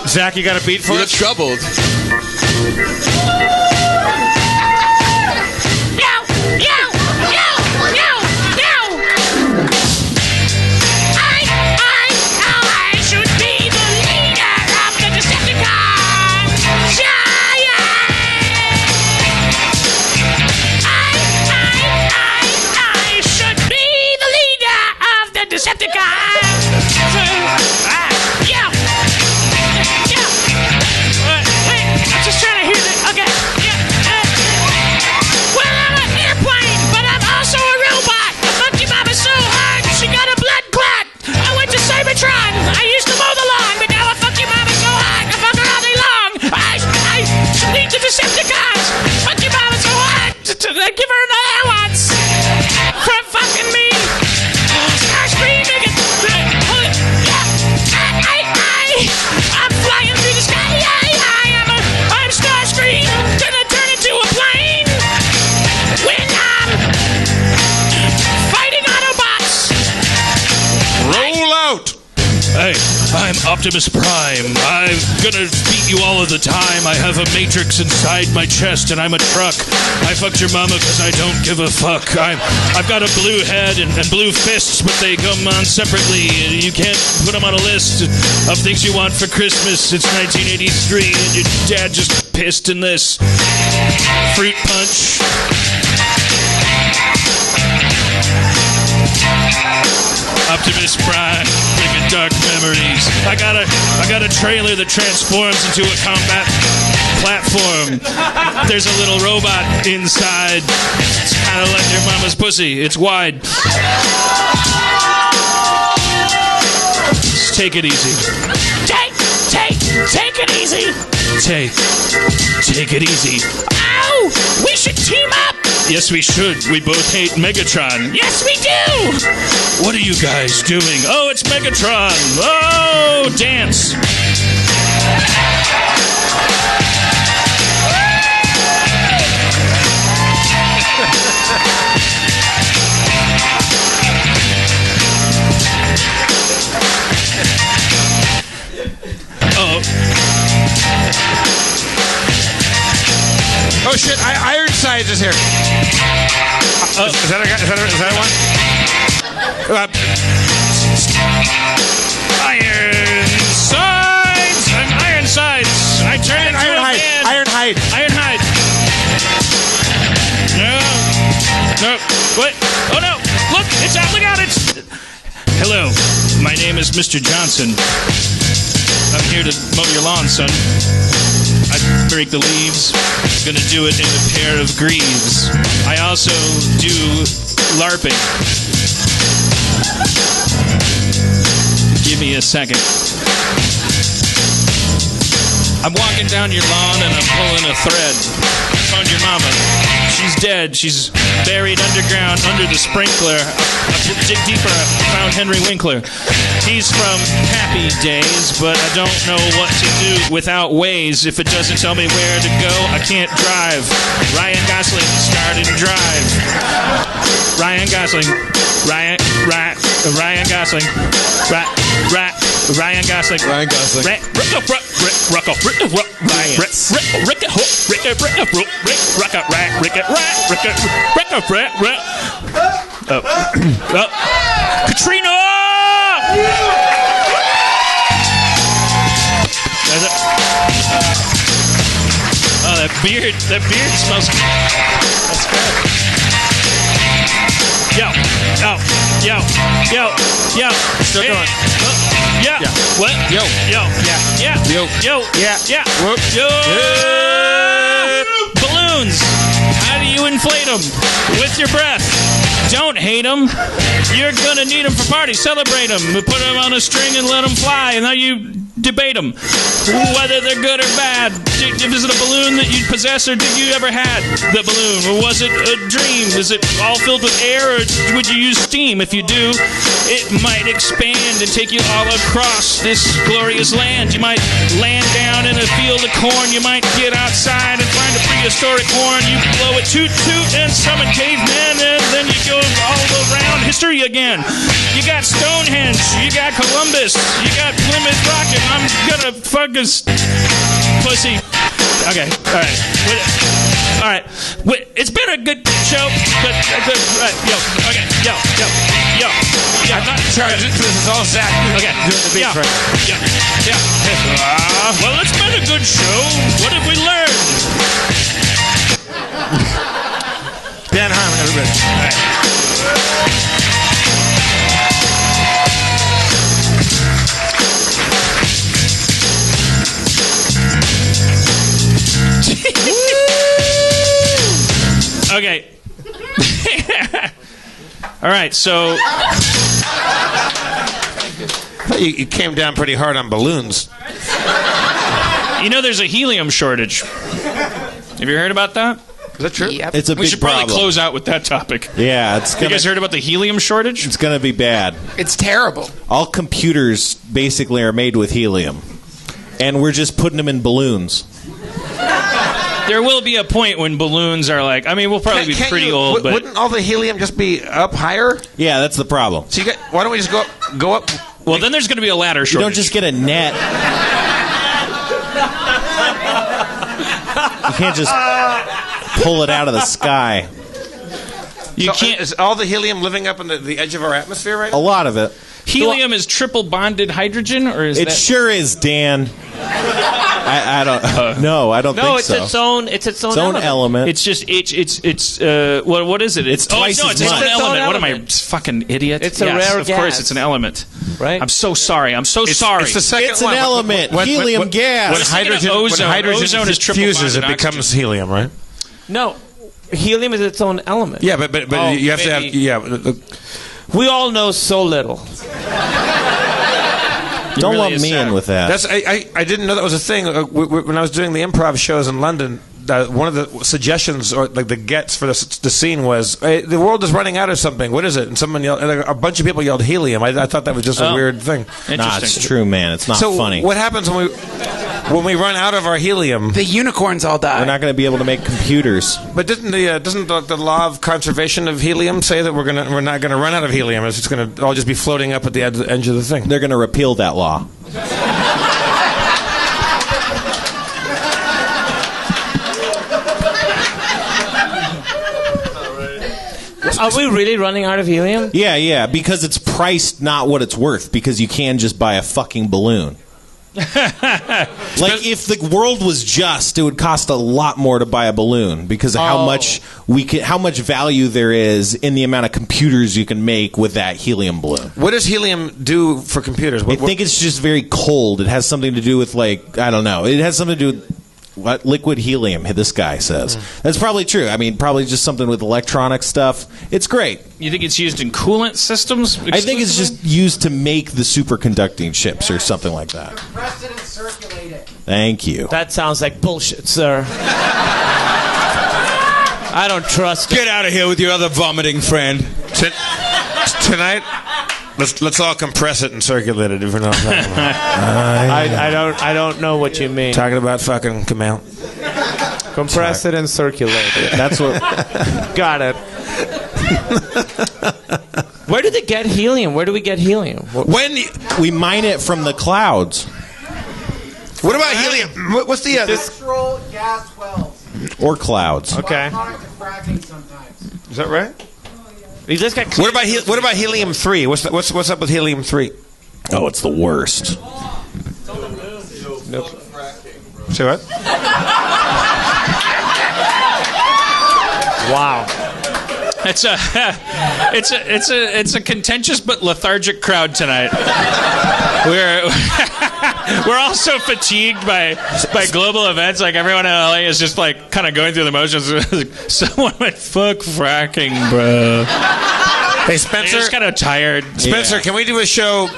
Zach, you got a beat for You look us? troubled. I should be the leader of the Decepticons! I should be the leader of the Decepticons! Wait, I'm just trying to hear that. Okay, well, I'm an airplane, but I'm also a robot. The monkey mama's so hard, she got a blood clot. I went to Cybertron. I used to mow the lawn, but now a funky mama's so hot, I fuck her all day long. I should lead the Decepticons. Funky mama's so hot, give her an allowance for fucking me. Starscream, I'm flying through the sky. I'm Starscream, gonna turn into a plane when I'm fighting Autobots. Roll out. Hey, I'm Optimus Prime. I'm gonna beat you all of the time. I have a matrix inside my chest and I'm a truck. I fucked your mama because I don't give a fuck. I've got a blue head and blue fists, but they come on separately. You can't put them on a list of things you want for Christmas. It's 1983 and your dad just pissed in this. Fruit punch. Optimus Prime, bringing dark memories. I got a trailer that transforms into a combat platform. There's a little robot inside. It's kind of like your mama's pussy. It's wide. Just take it easy. Take it easy. Take it easy. Ow! We should team up. Yes, we should. We both hate Megatron. Yes, we do. What are you guys doing? Oh, it's Megatron. Oh, dance. shit! Ironsides is here. Is that one? Ironsides! I'm Ironsides! I turned into a man! Ironhide! No. What? Oh no! Look! It's out! Look out! It's... Hello. My name is Mr. Johnson. I'm here to mow your lawn, son. I break the leaves. I'm gonna do it in a pair of greaves. I also do LARPing. Give me a second. I'm walking down your lawn and I'm pulling a thread. I found your mama. She's dead. She's buried underground under the sprinkler. I dig deeper. I found Henry Winkler. He's from Happy Days, but I don't know what to do without Waze. If it doesn't tell me where to go, I can't drive. Ryan Gosling started to drive. Ryan Gosling. Ryan Gosling. Ryan Gosling. Katrina! Oh, that beard smells good. That's good. Yo. Still going. Yeah. What? Yo. Balloons. How do you inflate them? With your breath. Don't hate them. You're gonna need them for parties. Celebrate them. Put them on a string and let them fly. And now you debate them. Whether they're good or bad. Is it a balloon that you possess, or did you ever had the balloon? Or was it a dream? Is it all filled with air, or would you use steam? If you do, it might expand and take you all across this glorious land. You might land down in a field of corn. You might get outside and find a prehistoric horn. You blow it toot toot and summon cavemen, and then you go all around history again. You got Stonehenge, you got Columbus, you got Plymouth Rock, and I'm gonna fuck this pussy. Okay, all right. It's been a good show, but yo. I'm not in charge. This is all Zach. Okay, doing the beats right now. Yeah. Well, it's been a good show. What have we learned? Dan Harmon, everybody. All right. Okay. All right, so... You came down pretty hard on balloons. You know there's a helium shortage. Have you heard about that? Is that true? Yep. It's a We big should problem. probably close out with that topic. Yeah, You guys heard about the helium shortage? it's going to be bad. It's terrible. All computers basically are made with helium, and we're just putting them in balloons. There will be a point when balloons are like... I mean, we'll probably be pretty old, but... Wouldn't all the helium just be up higher? Yeah, that's the problem. So why don't we just go up? Well, then there's going to be a ladder You shortage. don't just get a net. You can't just pull it out of the sky. You can't... Is all the helium living up on the edge of our atmosphere right A now? lot of it. Helium is triple bonded hydrogen, or is It that... sure is, Dan. I don't. No, I don't No, think it's so. its own. It's its own. Its own element. It's just what is it? It's twice no, as it's much. its own It's its own element. What am I, element. fucking idiot? It's a yes, rare of course gas. it's an element. Right? I'm so sorry. I'm so sorry. It's the second It's an one. element. Helium gas. When hydrogen, ozone. when hydrogen Ozone is triple fuses, it bonded becomes helium, right? No, helium is its own element. Yeah, but Oh, you have maybe. to have We all know so little. Don't really lump is me sad. in with that. That's I didn't know that was a thing. When I was doing the improv shows in London, one of the suggestions or like the gets for the scene was, hey, the world is running out of something. What is it? And someone yelled, and a bunch of people yelled helium. I thought that was just a weird thing. Nah, it's true, man. It's not So funny. what happens when we run out of our helium? The unicorns all die. We're not going to be able to make computers. But doesn't the law of conservation of helium say that we're not gonna run out of helium? It's just gonna all just be floating up at the edge of the thing. They're going to repeal that law. Are we really running out of helium? Yeah, because it's priced not what it's worth, because you can just buy a fucking balloon. Like, if the world was just, it would cost a lot more to buy a balloon because of how much value there is in the amount of computers you can make with that helium balloon. What does helium do for computers? I think it's just very cold. It has something to do with, like, I don't know. It has something to do with what liquid helium, this guy says. That's probably true. I mean, probably just something with electronic stuff. It's great. You think it's used in coolant systems? I think it's just used to make the superconducting chips or something like that. Compress it and circulate it. Thank you. That sounds like bullshit, sir. I don't trust it. Get out of here with your other vomiting friend. Tonight, let's all compress it and circulate it. If we're not talking about. I don't know what you mean. Talking about fucking Kumail. Compress it and circulate it. That's what. Got it. Where do they get helium? Where do we get helium? We mine it from the clouds. What about helium? What's the Natural gas wells. Or clouds. Okay. Fracking sometimes. Is that right? This guy What about helium-3? What's up with helium-3? Oh, it's the worst. Nope. Say what? Wow. It's a contentious but lethargic crowd tonight. We're all so fatigued by global events. Like, everyone in LA is just like kind of going through the motions. Someone went, fuck fracking, bro. Hey, Spencer. They're just kind of tired. Spencer, can we do a show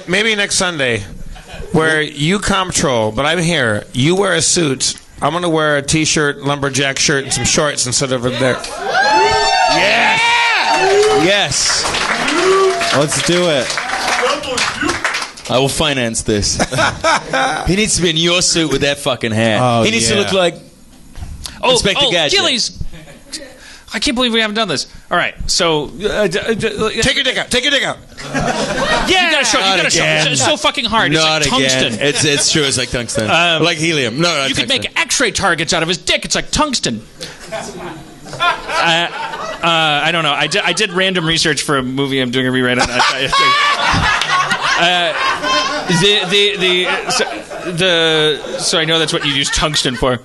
maybe next Sunday where you comptrol, but I'm here. You wear a suit. I'm going to wear a T-shirt, lumberjack shirt, and some shorts instead of over there. Yes. Yes. Let's do it. I will finance this. He needs to be in your suit with that fucking hat. Oh, he needs to look like Inspector Gadget. Gillies. I can't believe we haven't done this. All right, so Take your dick out. Take your dick out. Yeah, you gotta show. It's so fucking hard. Not it's like tungsten. again. It's true. It's like tungsten. Like helium. No, not you could tungsten. make X-ray targets out of his dick. It's like tungsten. I don't know. I did random research for a movie I'm doing a rewrite on. So I know that's what you use tungsten for.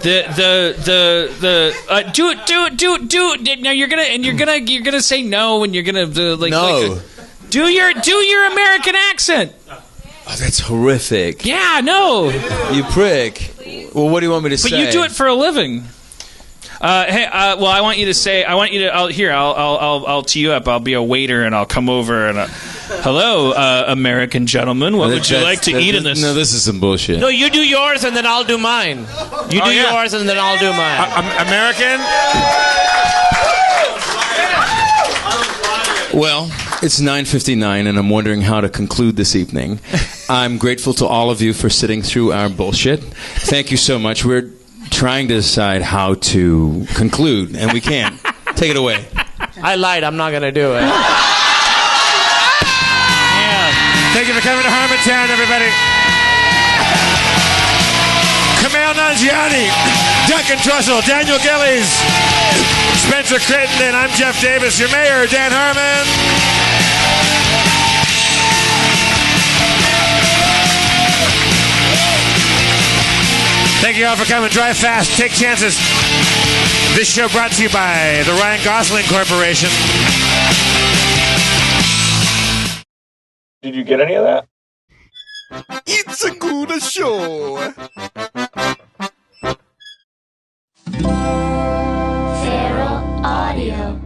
Do it. Now you're gonna say no, and you're gonna No. do your American accent. Oh, that's horrific. Yeah, no. You prick. Well, what do you want me to say? But you do it for a living. Well, I want you to say. I want you to. I'll tee you up. I'll be a waiter, and I'll come over and. Hello, American gentlemen. What would you like to eat in this? No, this is some bullshit. No, you do yours and then I'll do mine. You do yours and then I'll do mine. American? Well, it's 9:59 and I'm wondering how to conclude this evening. I'm grateful to all of you for sitting through our bullshit. Thank you so much. We're trying to decide how to conclude, and we can't. Take it away. I lied. I'm not going to do it. Thank you for coming to Harmontown, everybody. Kumail Nanjiani, Duncan Trussell, Daniel Gillies, Spencer Crittenden. I'm Jeff Davis, your mayor, Dan Harmon. Thank you all for coming. Drive fast, take chances. This show brought to you by the Ryan Gosling Corporation. Did you get any of that? It's a good show. Feral Audio.